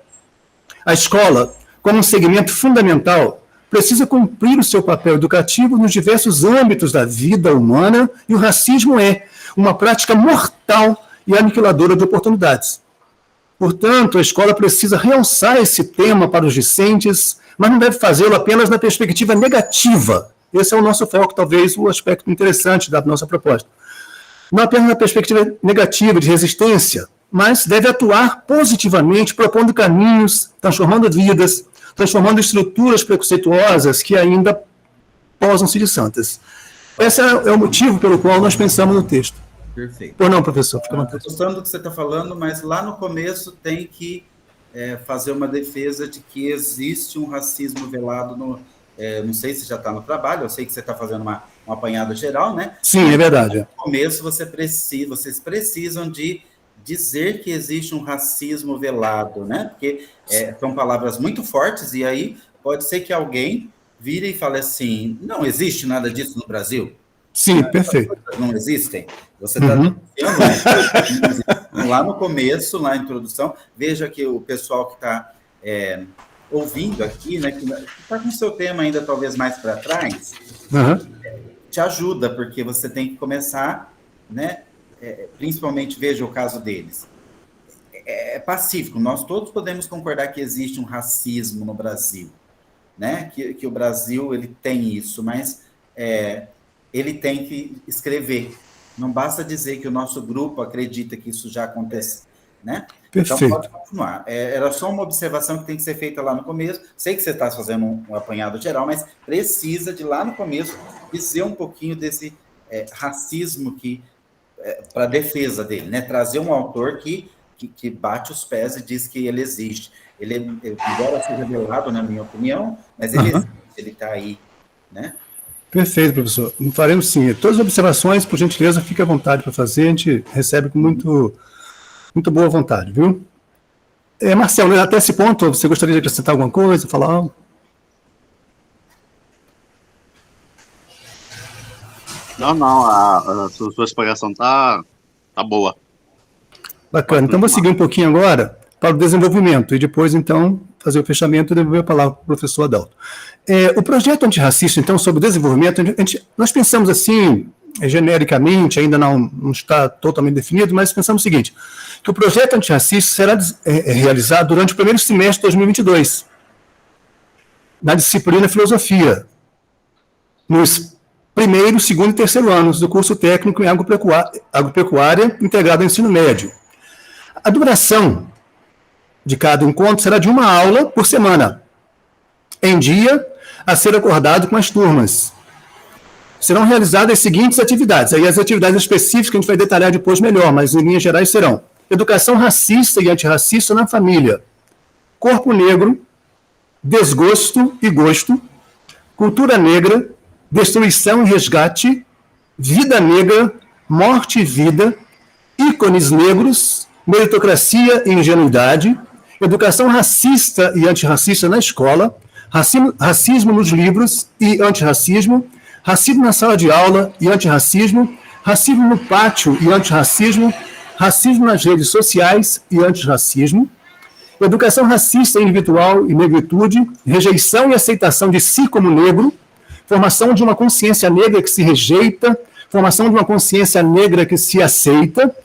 A escola, como um segmento fundamental, precisa cumprir o seu papel educativo nos diversos âmbitos da vida humana, e o racismo é uma prática mortal e aniquiladora de oportunidades. Portanto, a escola precisa realçar esse tema para os discentes, mas não deve fazê-lo apenas na perspectiva negativa. Esse é o nosso foco, talvez o aspecto interessante da nossa proposta. Não apenas na perspectiva negativa de resistência, mas deve atuar positivamente, propondo caminhos, transformando vidas, transformando estruturas preconceituosas que ainda posam-se de santas. Esse é o motivo pelo qual nós pensamos no texto. Perfeito. Ou não, professor? Fica à vontade. Estou gostando do que você está falando, mas lá no começo tem que fazer uma defesa de que existe um racismo velado no... não sei se já está no trabalho, eu sei que você está fazendo um apanhado geral, né? Sim, é verdade. No começo vocês precisam de dizer que existe um racismo velado, né? Porque são palavras muito fortes, e aí pode ser que alguém vire e fale assim, não existe nada disso no Brasil. Sim, perfeito. Não existem. Você está dizendo, lá no começo, na introdução, veja que o pessoal que está ouvindo aqui, né, que está com o seu tema ainda talvez mais para trás, te ajuda, porque você tem que começar, né, principalmente, veja o caso deles. É pacífico, nós todos podemos concordar que existe um racismo no Brasil, né, que o Brasil ele tem isso, mas ele tem que escrever. Não basta dizer que o nosso grupo acredita que isso já acontece, né? Perfeito. Então, pode continuar. Era só uma observação que tem que ser feita lá no começo. Sei que você está fazendo um apanhado geral, mas precisa de lá no começo dizer um pouquinho desse racismo para a defesa dele, né? Trazer um autor que bate os pés e diz que ele existe. Ele, embora seja velado, na minha opinião, mas ele existe, ele está aí, né? Perfeito, professor. Faremos sim. Todas as observações, por gentileza, fique à vontade para fazer. A gente recebe com muito boa vontade, viu? Marcelo, até esse ponto, você gostaria de acrescentar alguma coisa, falar algo? Não, a sua explicação tá boa. Bacana. Então, vou seguir um pouquinho agora para o desenvolvimento e depois, então, fazer o fechamento e devolver a palavra para o professor Adalto. O projeto antirracista, então, sobre o desenvolvimento, nós pensamos assim, genericamente, ainda não está totalmente definido, mas pensamos o seguinte, que o projeto antirracista será realizado durante o primeiro semestre de 2022, na disciplina Filosofia, nos primeiro, segundo e terceiro anos do curso técnico em agropecuária integrado ao ensino médio. A duração de cada encontro será de uma aula por semana, em dia a ser acordado com as turmas. Serão realizadas as seguintes atividades. Aí as atividades específicas a gente vai detalhar depois melhor, mas em linhas gerais serão: educação racista e antirracista na família, corpo negro, desgosto e gosto, cultura negra, destruição e resgate, vida negra, morte e vida, ícones negros, meritocracia e ingenuidade, educação racista e antirracista na escola, racismo nos livros e antirracismo, racismo na sala de aula e antirracismo, racismo no pátio e antirracismo, racismo nas redes sociais e antirracismo, educação racista individual e negritude, rejeição e aceitação de si como negro, formação de uma consciência negra que se rejeita, formação de uma consciência negra que se aceita,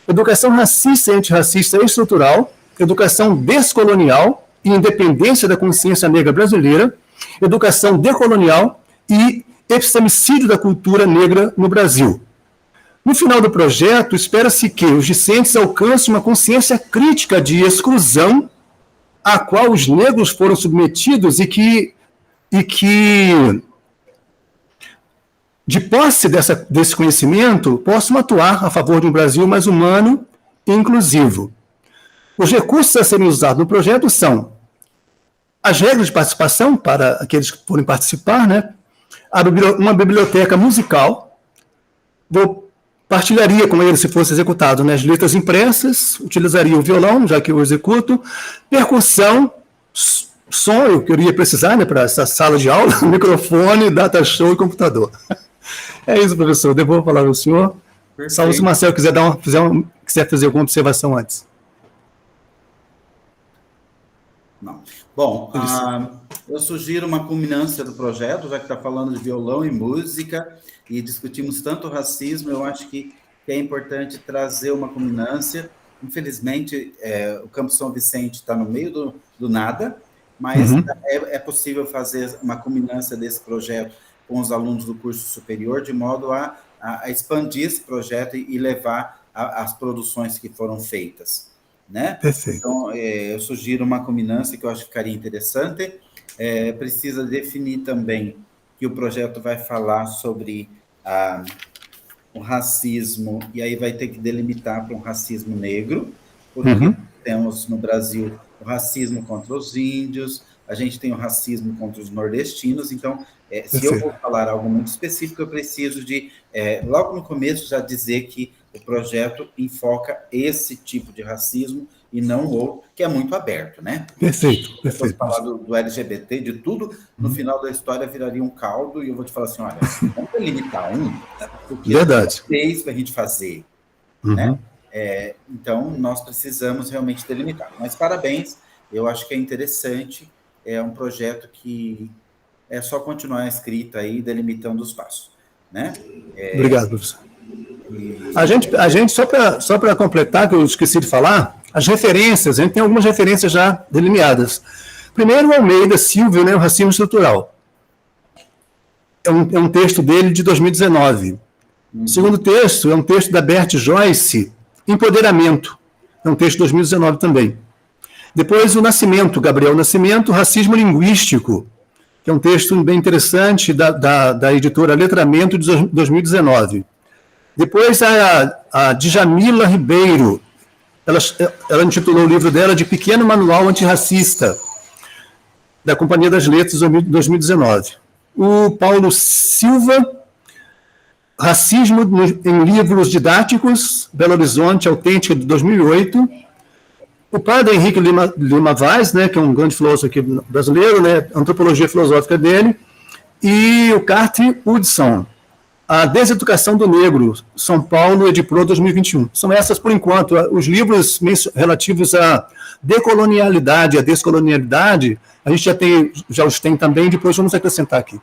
educação racista e antirracista estrutural, educação descolonial e independência da consciência negra brasileira, educação decolonial e epistemicídio da cultura negra no Brasil. No final do projeto, espera-se que os discentes alcancem uma consciência crítica de exclusão a qual os negros foram submetidos e e que, de posse desse conhecimento, possam atuar a favor de um Brasil mais humano e inclusivo. Os recursos a serem usados no projeto são as regras de participação para aqueles que forem participar, né? Uma biblioteca musical, partilharia com ele se fosse executado, né, as letras impressas, utilizaria o violão, já que eu executo, percussão, som, eu queria precisar, né, para essa sala de aula, microfone, data show e computador. É isso, professor, devolvo a palavra ao senhor. Perfeito. Salvo se o Marcelo quiser, quiser fazer alguma observação antes. Não. Bom, eu sugiro uma culminância do projeto, já que está falando de violão e música, e discutimos tanto racismo, eu acho que é importante trazer uma culminância. Infelizmente, o Campo São Vicente está no meio do nada, mas é possível fazer uma culminância desse projeto com os alunos do curso superior, de modo a expandir esse projeto e levar as produções que foram feitas. Né? Perfeito. Então, eu sugiro uma culminância que eu acho que ficaria interessante. Precisa definir também que o projeto vai falar sobre o racismo, e aí vai ter que delimitar para um racismo negro, porque temos no Brasil o racismo contra os índios, a gente tem o racismo contra os nordestinos, então, se eu vou falar algo muito específico, eu preciso de, logo no começo, já dizer que o projeto enfoca esse tipo de racismo e não o outro, que é muito aberto, né? Perfeito, Se fosse falar do LGBT, de tudo, no final da história viraria um caldo, e eu vou te falar assim, olha, vamos delimitar porque verdade. fez para a gente fazer, né? Então, nós precisamos realmente delimitar. Mas parabéns, eu acho que é interessante, é um projeto que é só continuar a escrita aí, delimitando os passos, né? Obrigado, professor. A gente só para completar, que eu esqueci de falar, as referências, a gente tem algumas referências já delineadas. Primeiro, o Almeida Silvio, né, o racismo estrutural. É um texto dele de 2019. O segundo texto é um texto da Bert Joyce, Empoderamento. É um texto de 2019 também. Depois, o Nascimento, Gabriel Nascimento, Racismo Linguístico, que é um texto bem interessante da editora Letramento de 2019. Depois, a Djamila Ribeiro, ela intitulou o livro dela de Pequeno Manual Antirracista, da Companhia das Letras, de 2019. O Paulo Silva, Racismo em Livros Didáticos, Belo Horizonte, Autêntica, de 2008. O padre Henrique Lima Vaz, né, que é um grande filósofo aqui brasileiro, né, Antropologia Filosófica dele. E o Carter Hudson, A Deseducação do Negro, São Paulo, Edipro, 2021. São essas, por enquanto, os livros relativos à decolonialidade, à descolonialidade, a gente já os tem também, depois vamos acrescentar aqui.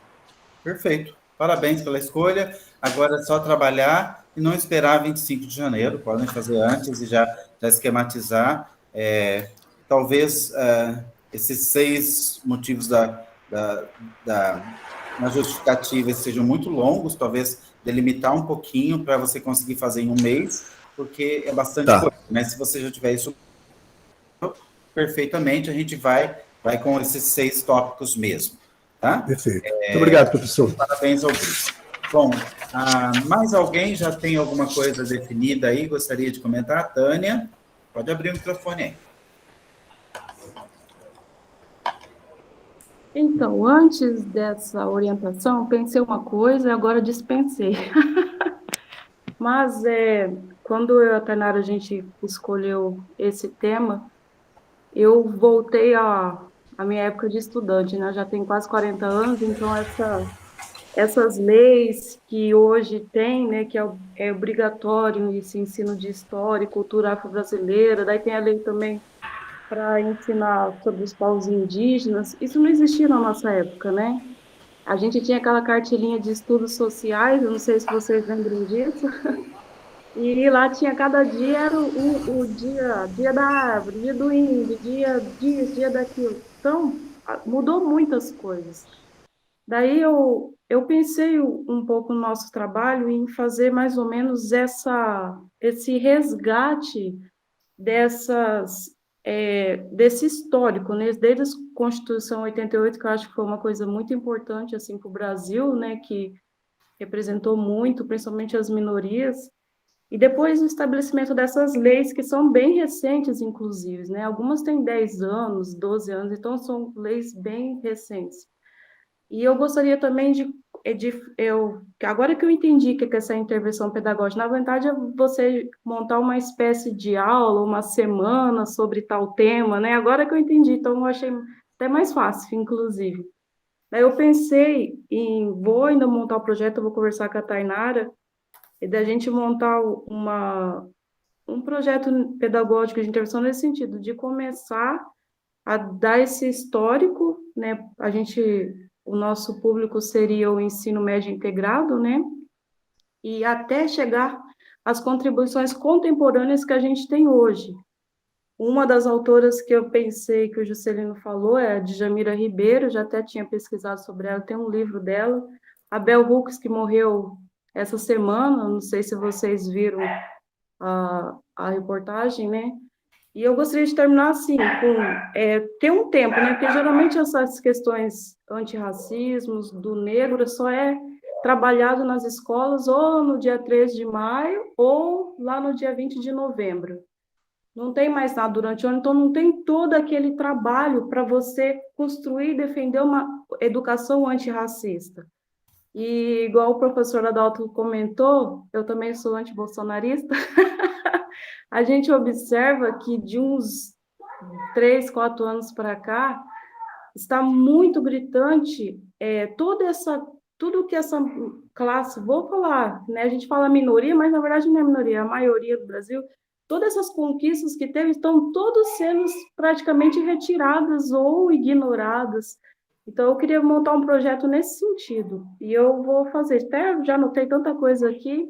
Perfeito. Parabéns pela escolha. Agora é só trabalhar e não esperar 25 de janeiro, podem fazer antes e já esquematizar. Talvez esses 6 motivos na justificativa sejam muito longos, talvez delimitar um pouquinho para você conseguir fazer em um mês, porque é bastante coisa. Mas se você já tiver isso perfeitamente, a gente vai com esses 6 tópicos mesmo. Tá? Perfeito. Muito obrigado, professor. Parabéns ao grupo. Bom, mais alguém já tem alguma coisa definida aí? Gostaria de comentar? Tânia, pode abrir o microfone aí. Então, antes dessa orientação, pensei uma coisa e agora dispensei. Mas, quando eu e a Tainara, a gente escolheu esse tema, eu voltei à minha época de estudante, né? Já tenho quase 40 anos, então essas leis que hoje tem, né, que é obrigatório esse ensino de história e cultura afro-brasileira, daí tem a lei também para ensinar sobre os povos indígenas, isso não existia na nossa época, né? A gente tinha aquela cartilinha de estudos sociais, eu não sei se vocês lembram disso, e lá tinha cada dia, era o dia da árvore, dia do índio, dia disso, dia daquilo. Então, mudou muitas coisas. Daí eu pensei um pouco no nosso trabalho em fazer mais ou menos esse resgate desse histórico, né, desde a Constituição 88, que eu acho que foi uma coisa muito importante, assim, para o Brasil, né, que representou muito, principalmente as minorias, e depois o estabelecimento dessas leis, que são bem recentes, inclusive, né, algumas têm 10 anos, 12 anos, então são leis bem recentes. E eu gostaria também agora que eu entendi que essa intervenção pedagógica, na verdade, é você montar uma espécie de aula, uma semana sobre tal tema, né? Agora que eu entendi, então eu achei até mais fácil, inclusive. Daí eu pensei vou ainda montar o projeto, eu vou conversar com a Tainara, e da gente montar um projeto pedagógico de intervenção nesse sentido, de começar a dar esse histórico, né? O nosso público seria o ensino médio integrado, né? E até chegar às contribuições contemporâneas que a gente tem hoje. Uma das autoras que eu pensei, que o Juscelino falou, é a Djamila Ribeiro, já até tinha pesquisado sobre ela, tem um livro dela. A Bell Hooks, que morreu essa semana, não sei se vocês viram a reportagem, né? E eu gostaria de terminar assim, ter um tempo, né? Porque geralmente essas questões antirracismos, do negro, só é trabalhado nas escolas ou no dia 13 de maio ou lá no dia 20 de novembro. Não tem mais nada durante o ano, então não tem todo aquele trabalho para você construir e defender uma educação antirracista. E igual o professor Adalto comentou, eu também sou antibolsonarista, a gente observa que de uns 3, 4 anos para cá, está muito gritante tudo que essa classe, vou falar, né? A gente fala minoria, mas na verdade não é minoria, é a maioria do Brasil, todas essas conquistas que teve estão todas sendo praticamente retiradas ou ignoradas. Então, eu queria montar um projeto nesse sentido, e eu vou fazer, até já anotei tanta coisa aqui.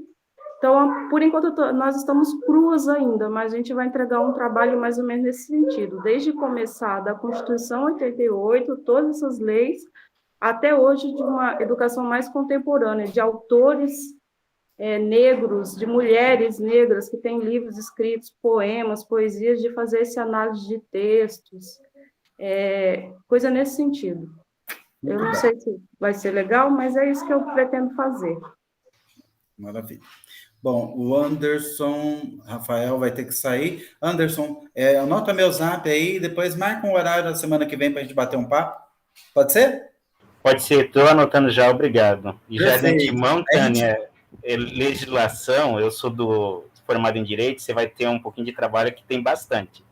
Então, por enquanto, nós estamos cruas ainda, mas a gente vai entregar um trabalho mais ou menos nesse sentido, desde começar da Constituição 88, todas essas leis, até hoje de uma educação mais contemporânea, de autores negros, de mulheres negras que têm livros escritos, poemas, poesias, de fazer essa análise de textos, coisa nesse sentido. Eu não sei se vai ser legal, mas é isso que eu pretendo fazer. Maravilha. Bom, o Anderson Rafael vai ter que sair. Anderson, anota meu zap aí, depois marca um horário da semana que vem para a gente bater um papo. Pode ser? Pode ser, estou anotando já, obrigado. E já de Perfeito. antemão, Tânia, legislação, eu sou formado em Direito, você vai ter um pouquinho de trabalho que tem bastante.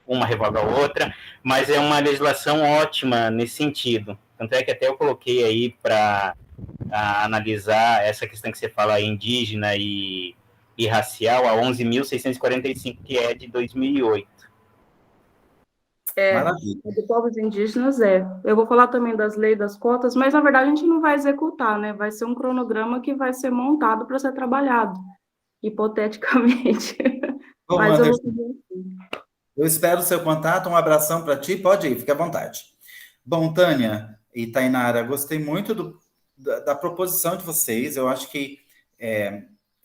Uma revoga a outra, mas é uma legislação ótima nesse sentido. Tanto é que até eu coloquei aí para analisar essa questão que você fala indígena e racial, a 11.645, que é de 2008. Maravilha. De povos indígenas Eu vou falar também das leis das cotas, mas na verdade a gente não vai executar, né? Vai ser um cronograma que vai ser montado para ser trabalhado, hipoteticamente. Bom, Mas Anderson, eu espero o seu contato, um abração para ti, pode ir, fique à vontade. Bom, Tânia e Tainara, gostei muito da proposição de vocês, eu acho que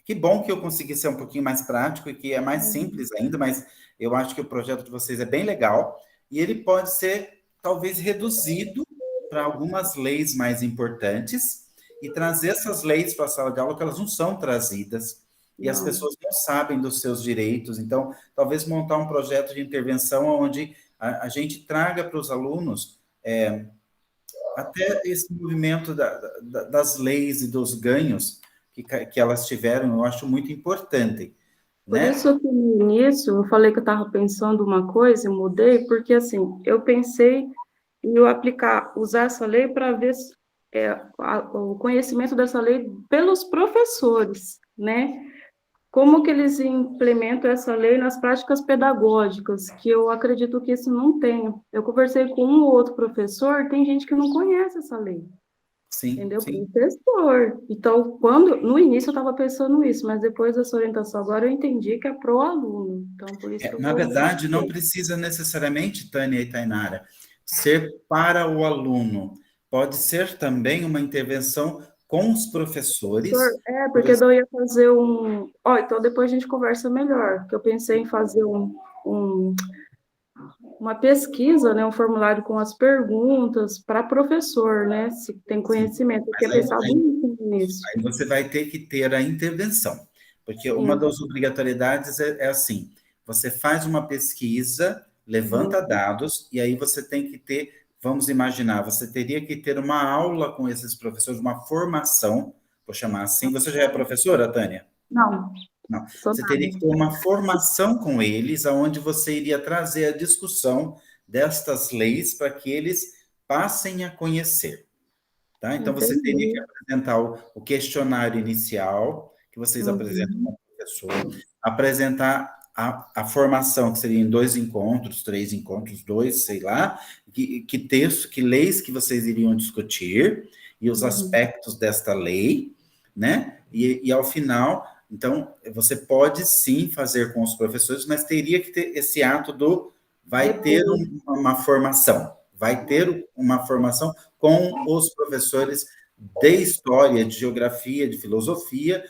que bom que eu consegui ser um pouquinho mais prático e que é mais simples ainda, mas eu acho que o projeto de vocês é bem legal e ele pode ser, talvez, reduzido para algumas leis mais importantes e trazer essas leis para a sala de aula, que elas não são trazidas e as pessoas não sabem dos seus direitos. Então, talvez montar um projeto de intervenção onde a gente traga para os alunos até esse movimento das leis e dos ganhos que elas tiveram, eu acho muito importante. Por Né? isso que no início eu falei que eu estava pensando uma coisa e mudei, porque assim, eu pensei em eu usar essa lei para ver o conhecimento dessa lei pelos professores, né? Como que eles implementam essa lei nas práticas pedagógicas, que eu acredito que isso não tenha. Eu conversei com um ou outro professor, tem gente que não conhece essa lei. Sim, Entendeu? sim. Professor. Então, no início eu estava pensando isso, mas depois dessa orientação agora eu entendi que é pro aluno. Então, por isso que eu Na verdade, não precisa necessariamente, Tânia e Tainara, ser para o aluno. Pode ser também uma intervenção com os professores. Porque eu ia fazer então depois a gente conversa melhor, porque eu pensei em fazer uma pesquisa, né, um formulário com as perguntas para professor, né, se tem conhecimento, porque é Mas pensado muito nisso. aí você vai ter que ter a intervenção, porque uma Sim. das obrigatoriedades é assim: você faz uma pesquisa, levanta dados, e aí você tem que ter, vamos imaginar, você teria que ter uma aula com esses professores, uma formação, vou chamar assim. Você já é professora, Tânia? Não, Não. sou Você teria nada. que ter uma formação com eles, aonde você iria trazer a discussão destas leis para que eles passem a conhecer. Tá? Então, você teria que Entendi. apresentar o questionário inicial, que vocês apresentam Uhum. com o professor, apresentar a formação, que seria em 2 encontros, 3 encontros, 2, sei lá, que texto, que leis que vocês iriam discutir, e os Uhum. aspectos desta lei, né? E ao final, então, você pode sim fazer com os professores, mas teria que ter esse ato do vai ter Depois. uma formação, vai ter uma formação com os professores de história, de geografia, de filosofia,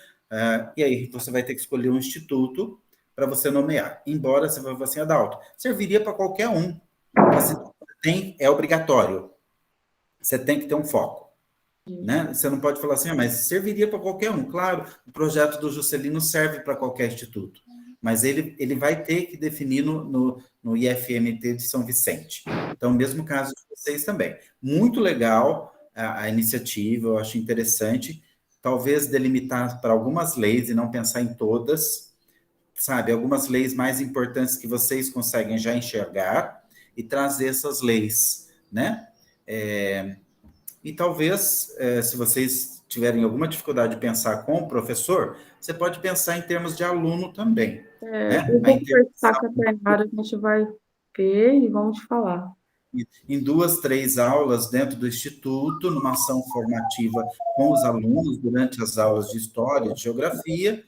e aí você vai ter que escolher um instituto para você nomear. Embora você vai falar assim, Adalto, serviria para qualquer um, porque se tem, é obrigatório, você tem que ter um foco. Né? Você não pode falar assim, mas serviria para qualquer um. Claro, o projeto do Juscelino serve para qualquer instituto, mas ele vai ter que definir no IFMT de São Vicente. Então, mesmo caso de vocês também. Muito legal a iniciativa, eu acho interessante. Talvez delimitar para algumas leis e não pensar em todas, sabe? Algumas leis mais importantes que vocês conseguem já enxergar e trazer essas leis, né? E talvez, se vocês tiverem alguma dificuldade de pensar com o professor, você pode pensar em termos de aluno também, né? Eu A vou conversar intervenção com a Tainara, a gente vai ver e vamos te falar. em 2, 3 aulas dentro do instituto, numa ação formativa com os alunos durante as aulas de história, de geografia,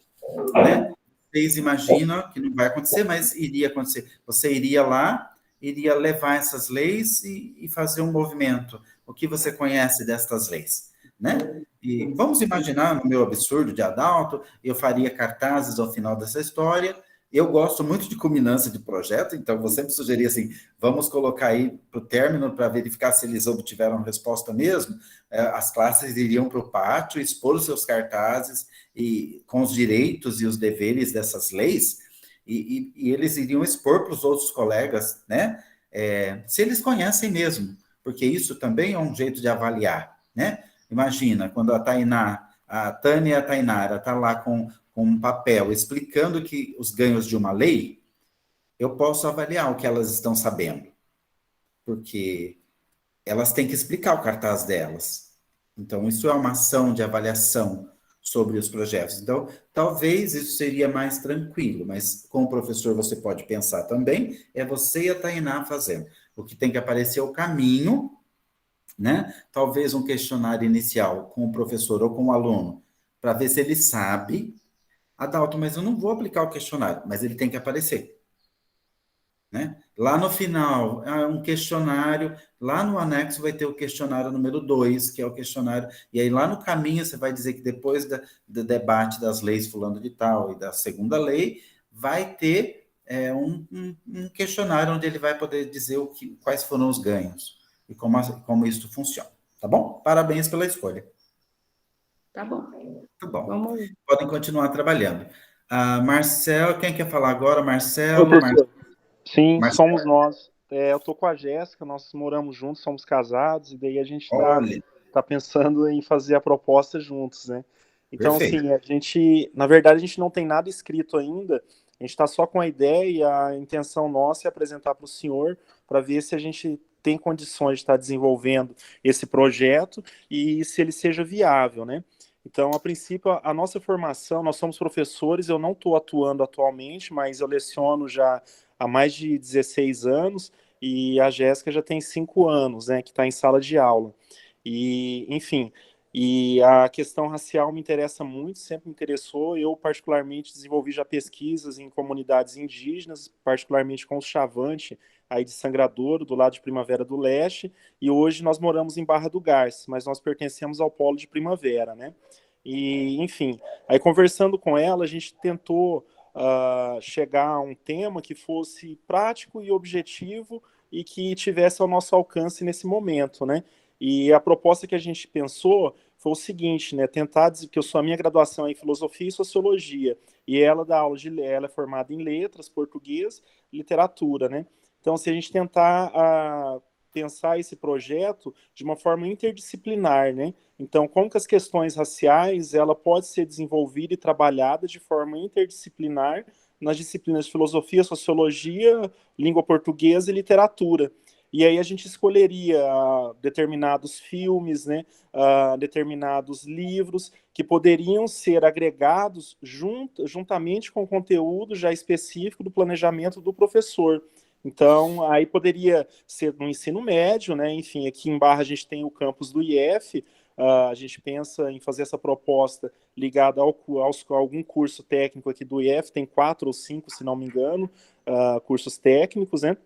né? Vocês imaginam que não vai acontecer, mas iria acontecer. Você iria lá, iria levar essas leis e fazer um movimento. O que você conhece destas leis, né? E vamos imaginar, no meu absurdo de Adalto, eu faria cartazes ao final dessa história. Eu gosto muito de culminância de projeto, então vou sempre sugerir assim, vamos colocar aí para o término para verificar se eles obtiveram resposta mesmo. As classes iriam para o pátio, expor os seus cartazes, e com os direitos e os deveres dessas leis, e eles iriam expor para os outros colegas, né? Se eles conhecem mesmo, porque isso também é um jeito de avaliar, né? Imagina, quando a Tânia e a Tainara tá lá com um papel explicando que os ganhos de uma lei, eu posso avaliar o que elas estão sabendo, porque elas têm que explicar o cartaz delas. Então, isso é uma ação de avaliação sobre os projetos. Então, talvez isso seria mais tranquilo, mas com o professor você pode pensar também, é você e a Tainá fazendo. O que tem que aparecer é o caminho, né? Talvez um questionário inicial com o professor ou com o aluno, para ver se ele sabe. Adalto, mas eu não vou aplicar o questionário, mas ele tem que aparecer. Né? Lá no final, um questionário, lá no anexo vai ter o questionário número 2, que é o questionário, e aí lá no caminho você vai dizer que depois do debate das leis fulano de tal e da segunda lei, vai ter um questionário onde ele vai poder dizer quais foram os ganhos e como isso funciona, tá bom? Parabéns pela escolha. Tá bom. Muito bom. Vamos. Podem continuar trabalhando. Marcelo, quem quer falar agora? Marcelo, Professor, sim, Marcelo, somos nós. Eu tô com a Jéssica, nós moramos juntos, somos casados, e daí a gente olha, tá pensando em fazer a proposta juntos, né? Então, perfeito. assim, na verdade, a gente não tem nada escrito ainda, a gente está só com a ideia e a intenção nossa é apresentar para o senhor para ver se a gente tem condições de estar desenvolvendo esse projeto e se ele seja viável, né? Então, a princípio, a nossa formação, nós somos professores, eu não estou atuando atualmente, mas eu leciono já há mais de 16 anos e a Jéssica já tem 5 anos, né, que está em sala de aula. E, enfim, e a questão racial me interessa muito, sempre me interessou. Eu, particularmente, desenvolvi já pesquisas em comunidades indígenas, particularmente com os Chavante, aí de Sangradouro, do lado de Primavera do Leste, e hoje nós moramos em Barra do Garças, mas nós pertencemos ao polo de Primavera, né? E, enfim, aí conversando com ela, a gente tentou chegar a um tema que fosse prático e objetivo e que tivesse ao nosso alcance nesse momento, né? E a proposta que a gente pensou foi o seguinte, né? Tentar dizer que a minha graduação é em filosofia e sociologia, e ela dá aula ela é formada em letras, português, literatura, né? Então, se a gente tentar pensar esse projeto de uma forma interdisciplinar, né? Então, como que as questões raciais ela pode ser desenvolvida e trabalhada de forma interdisciplinar nas disciplinas de filosofia, sociologia, língua portuguesa e literatura. E aí a gente escolheria determinados filmes, né, determinados livros que poderiam ser agregados juntamente com o conteúdo já específico do planejamento do professor. Então, aí poderia ser no ensino médio, né? Enfim, aqui em Barra a gente tem o campus do IF, a gente pensa em fazer essa proposta ligada a algum curso técnico aqui do IF, tem 4 ou 5, se não me engano, cursos técnicos, né?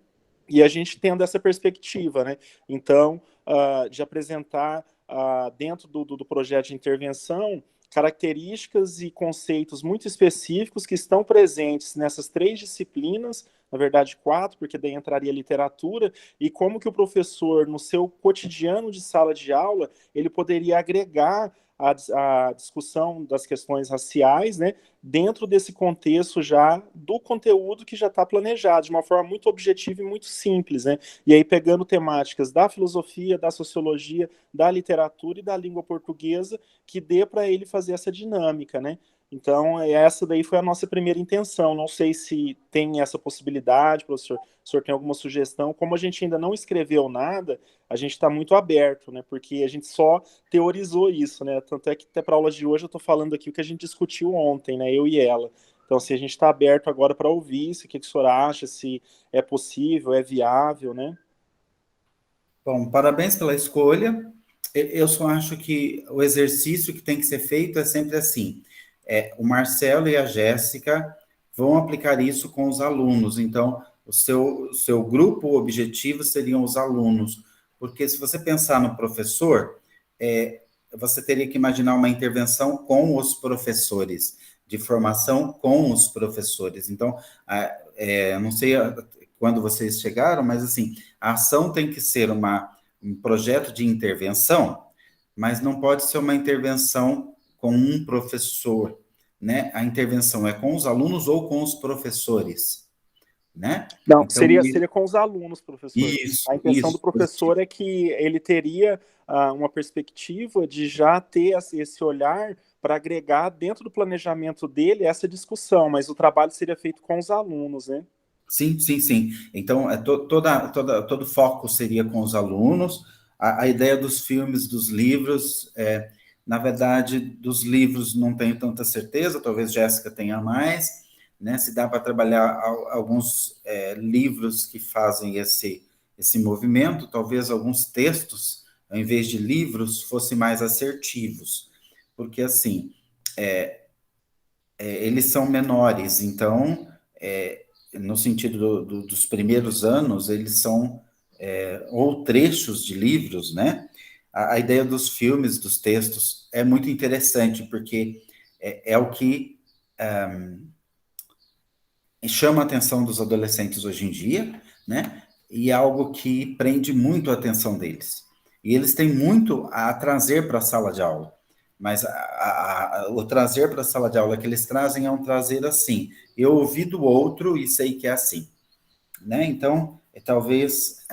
E a gente tendo essa perspectiva, né? Então, de apresentar dentro do projeto de intervenção características e conceitos muito específicos que estão presentes nessas 3 disciplinas, na verdade 4, porque daí entraria literatura, e como que o professor, no seu cotidiano de sala de aula, ele poderia agregar a discussão das questões raciais, né, dentro desse contexto já do conteúdo que já está planejado, de uma forma muito objetiva e muito simples, né? E aí pegando temáticas da filosofia, da sociologia, da literatura e da língua portuguesa, que dê para ele fazer essa dinâmica, né? Então, essa daí foi a nossa primeira intenção. Não sei se tem essa possibilidade, professor. O senhor tem alguma sugestão? Como a gente ainda não escreveu nada, a gente está muito aberto, né? Porque a gente só teorizou isso, né? Tanto é que até para a aula de hoje eu estou falando aqui o que a gente discutiu ontem, né? Eu e ela. Então, se a gente está aberto agora para ouvir isso, o que o senhor acha, se é possível, é viável, né? Bom, parabéns pela escolha. Eu só acho que o exercício que tem que ser feito é sempre assim. O Marcelo e a Jéssica vão aplicar isso com os alunos. Então, o seu grupo objetivo seriam os alunos. Porque se você pensar no professor, você teria que imaginar uma intervenção com os professores, de formação com os professores. Então, não sei quando vocês chegaram, mas assim, a ação tem que ser um projeto de intervenção, mas não pode ser uma intervenção com um professor, né? A intervenção é com os alunos ou com os professores, né? Não, Então, seria com os alunos, professor. Isso, A intenção do isso. professor é que ele teria uma perspectiva de já ter esse olhar para agregar dentro do planejamento dele essa discussão, mas o trabalho seria feito com os alunos, né? Sim, sim, sim. Então, todo o foco seria com os alunos. A ideia dos filmes, dos livros, na verdade, dos livros não tenho tanta certeza, talvez Jéssica tenha mais, né? Se dá para trabalhar alguns livros que fazem esse movimento, talvez alguns textos, ao invés de livros, fossem mais assertivos, porque, assim, eles são menores, então, no sentido dos primeiros anos, eles são ou trechos de livros, né? A ideia dos filmes, dos textos, é muito interessante, porque é o que chama a atenção dos adolescentes hoje em dia, né? E é algo que prende muito a atenção deles. E eles têm muito a trazer para a sala de aula. Mas o trazer para a sala de aula que eles trazem é um trazer assim. Eu ouvi do outro e sei que é assim, né? Então, talvez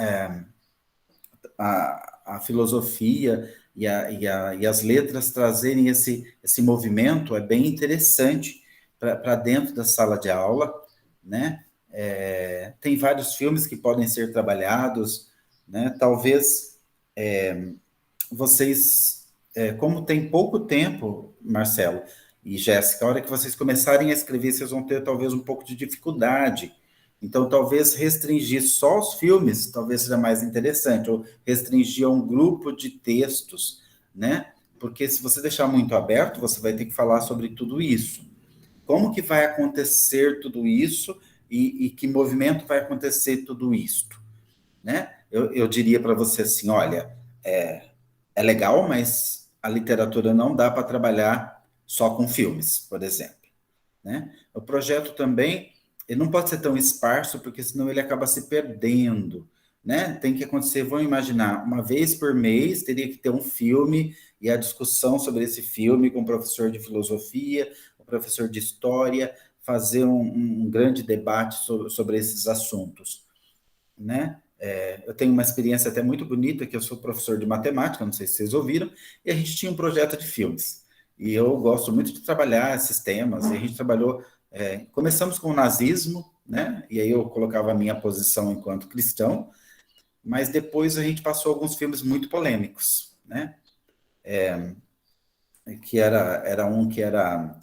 a filosofia e as letras trazerem esse movimento é bem interessante para dentro da sala de aula, né? Tem vários filmes que podem ser trabalhados, né? Talvez vocês, como tem pouco tempo, Marcelo e Jéssica, a hora que vocês começarem a escrever, vocês vão ter talvez um pouco de dificuldade. Então, talvez restringir só os filmes, talvez seja mais interessante, ou restringir a um grupo de textos, né? Porque se você deixar muito aberto, você vai ter que falar sobre tudo isso. Como que vai acontecer tudo isso e que movimento vai acontecer tudo isto, né? Eu diria para você assim, olha, é legal, mas a literatura não dá para trabalhar só com filmes, por exemplo, né? O projeto também, ele não pode ser tão esparso, porque senão ele acaba se perdendo, né? Tem que acontecer, vamos imaginar, uma vez por mês teria que ter um filme e a discussão sobre esse filme com o professor de filosofia, o professor de história, fazer um grande debate sobre esses assuntos, né? Eu tenho uma experiência até muito bonita, que eu sou professor de matemática, não sei se vocês ouviram, e a gente tinha um projeto de filmes. E eu gosto muito de trabalhar esses temas, e a gente trabalhou, começamos com o nazismo, né? E aí eu colocava a minha posição enquanto cristão, mas depois a gente passou alguns filmes muito polêmicos, né? Que era um que era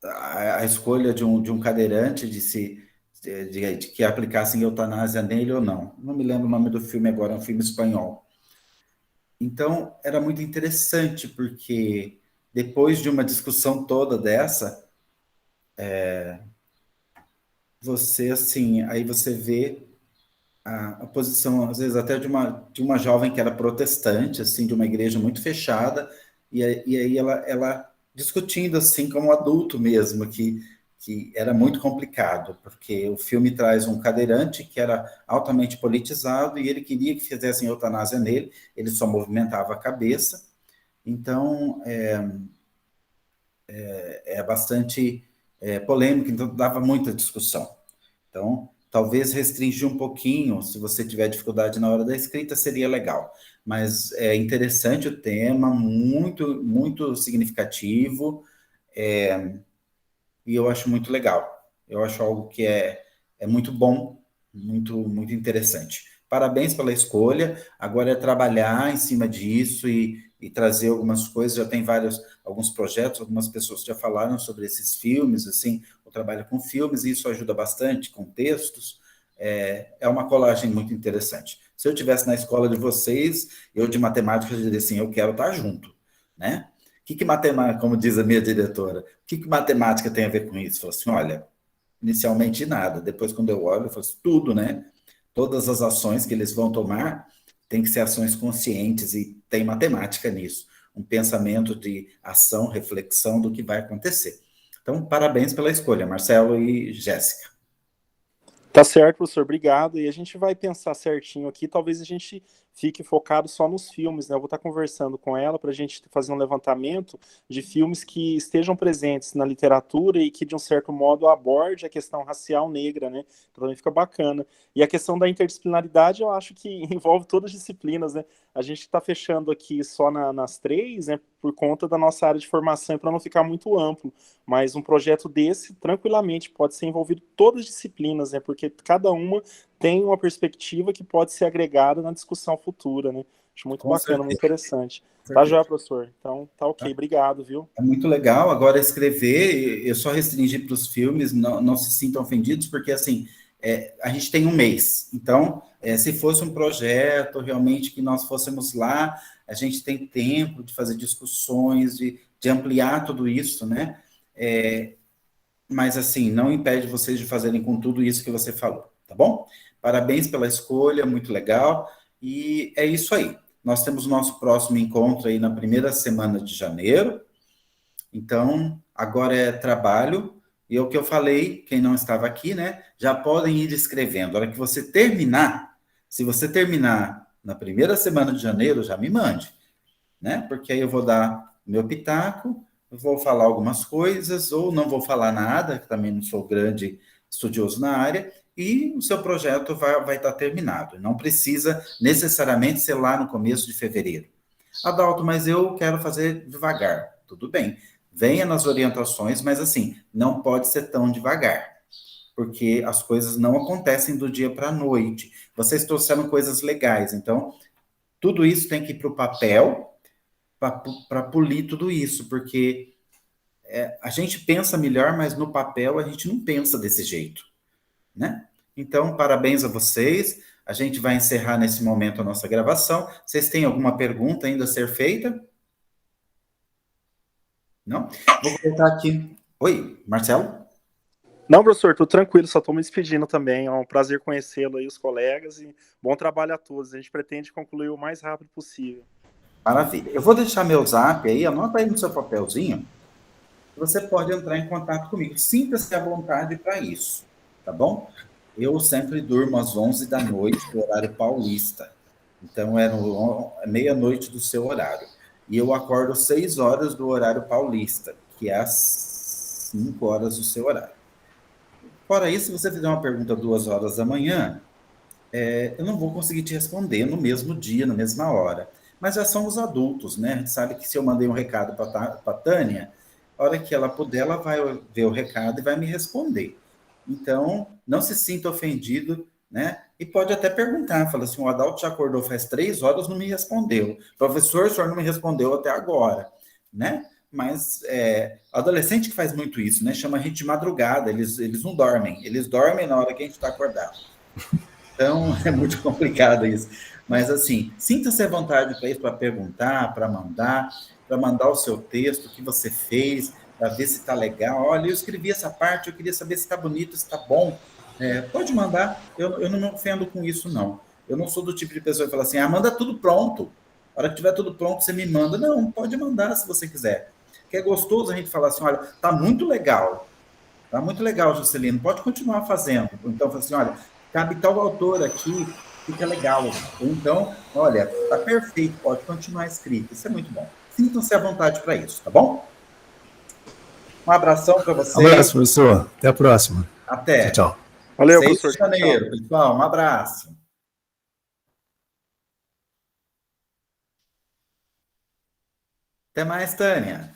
a escolha de um cadeirante de que aplicassem eutanásia nele ou não. Não me lembro o nome do filme agora, é um filme espanhol. Então, era muito interessante, porque depois de uma discussão toda dessa, você, assim, aí você vê a posição, às vezes, até de uma jovem que era protestante, assim, de uma igreja muito fechada, e aí ela discutindo, assim, como adulto mesmo, que era muito complicado, porque o filme traz um cadeirante que era altamente politizado e ele queria que fizessem eutanásia nele, ele só movimentava a cabeça, então é bastante polêmico, então dava muita discussão. Então, talvez restringir um pouquinho, se você tiver dificuldade na hora da escrita, seria legal. Mas é interessante o tema, muito, muito significativo, e eu acho muito legal. Eu acho algo que é muito bom, muito, muito interessante. Parabéns pela escolha. Agora é trabalhar em cima disso e trazer algumas coisas. Já tem alguns projetos, algumas pessoas já falaram sobre esses filmes, assim, o trabalho com filmes, e isso ajuda bastante, com textos. É uma colagem muito interessante. Se eu estivesse na escola de vocês, eu de matemática, eu diria assim, eu quero estar junto, né? O que matemática, como diz a minha diretora, o que matemática tem a ver com isso? Falou assim, olha, inicialmente nada, depois quando eu olho, eu falo assim, tudo, né? Todas as ações que eles vão tomar têm que ser ações conscientes e tem matemática nisso, um pensamento de ação, reflexão do que vai acontecer. Então, parabéns pela escolha, Marcelo e Jéssica. Tá certo, professor, obrigado. E a gente vai pensar certinho aqui, talvez a gente fique focado só nos filmes, né? Eu vou estar conversando com ela para a gente fazer um levantamento de filmes que estejam presentes na literatura e que, de um certo modo, aborde a questão racial negra, né? Então também fica bacana. E a questão da interdisciplinaridade, eu acho que envolve todas as disciplinas, né? A gente está fechando aqui só nas três, né? Por conta da nossa área de formação e para não ficar muito amplo. Mas um projeto desse, tranquilamente, pode ser envolvido todas as disciplinas, né? Porque cada uma tem uma perspectiva que pode ser agregada na discussão futura, né? Acho muito bacana, certeza. Muito interessante. Tá já, professor? Então, tá ok. Obrigado, viu? É muito legal. Agora, escrever, eu só restringi para os filmes, não se sintam ofendidos, porque, assim, a gente tem um mês. Então, se fosse um projeto, realmente, que nós fôssemos lá, a gente tem tempo de fazer discussões, de ampliar tudo isso, né? Mas, assim, não impede vocês de fazerem com tudo isso que você falou, tá bom? Parabéns pela escolha, muito legal. E é isso aí. Nós temos o nosso próximo encontro aí na primeira semana de janeiro. Então, agora é trabalho. E é o que eu falei, quem não estava aqui, né? Já podem ir escrevendo. A hora que você terminar, se você terminar na primeira semana de janeiro, já me mande, né? Porque aí eu vou dar meu pitaco, eu vou falar algumas coisas, ou não vou falar nada, que também não sou grande estudioso na área, e o seu projeto vai estar terminado. Não precisa necessariamente ser lá no começo de fevereiro. Adalto, mas eu quero fazer devagar. Tudo bem. Venha nas orientações, mas assim, não pode ser tão devagar, porque as coisas não acontecem do dia para a noite. Vocês trouxeram coisas legais, então tudo isso tem que ir para o papel para polir tudo isso, porque a gente pensa melhor, mas no papel a gente não pensa desse jeito, né? Então, parabéns a vocês. A gente vai encerrar nesse momento a nossa gravação. Vocês têm alguma pergunta ainda a ser feita? Não? Vou colocar aqui. Oi, Marcelo? Não, professor, tô tranquilo, só estou me despedindo também. É um prazer conhecê-lo aí, os colegas, e bom trabalho a todos. A gente pretende concluir o mais rápido possível. Maravilha. Eu vou deixar meu zap aí, anota aí no seu papelzinho, você pode entrar em contato comigo. Sinta-se à vontade para isso, tá bom? Eu sempre durmo às 11 da noite, no horário paulista. Então, é meia-noite do seu horário. E eu acordo às 6 horas do horário paulista, que é às 5 horas do seu horário. Fora isso, se você fizer uma pergunta 2 horas da manhã, eu não vou conseguir te responder no mesmo dia, na mesma hora. Mas já são os adultos, né? A gente sabe que se eu mandei um recado para a Tânia, a hora que ela puder, ela vai ver o recado e vai me responder. Então, não se sinta ofendido, né? E pode até perguntar, fala assim, o Adalto já acordou faz 3 horas, não me respondeu. Professor, o senhor não me respondeu até agora, né? Mas adolescente que faz muito isso, né? Chama a gente de madrugada, eles não dormem. Eles dormem na hora que a gente está acordado. Então, é muito complicado isso. Mas, assim, sinta-se à vontade para isso, para perguntar, para mandar o seu texto, o que você fez, para ver se está legal. Olha, eu escrevi essa parte, eu queria saber se está bonito, se está bom. Pode mandar, eu não me ofendo com isso, não. Eu não sou do tipo de pessoa que fala assim, manda tudo pronto. A hora que tiver tudo pronto, você me manda. Não, pode mandar se você quiser. Que é gostoso a gente falar assim, olha, tá muito legal, Juscelino, pode continuar fazendo. Então, fala assim, olha, cabe tal autor aqui, fica legal. Então, olha, tá perfeito, pode continuar escrito. Isso é muito bom. Sintam-se à vontade para isso, tá bom? Um abração para vocês. Um abraço, professor. Até a próxima. Até. Tchau, tchau. Valeu, 6 professor. de janeiro, pessoal. Um abraço. Até mais, Tânia.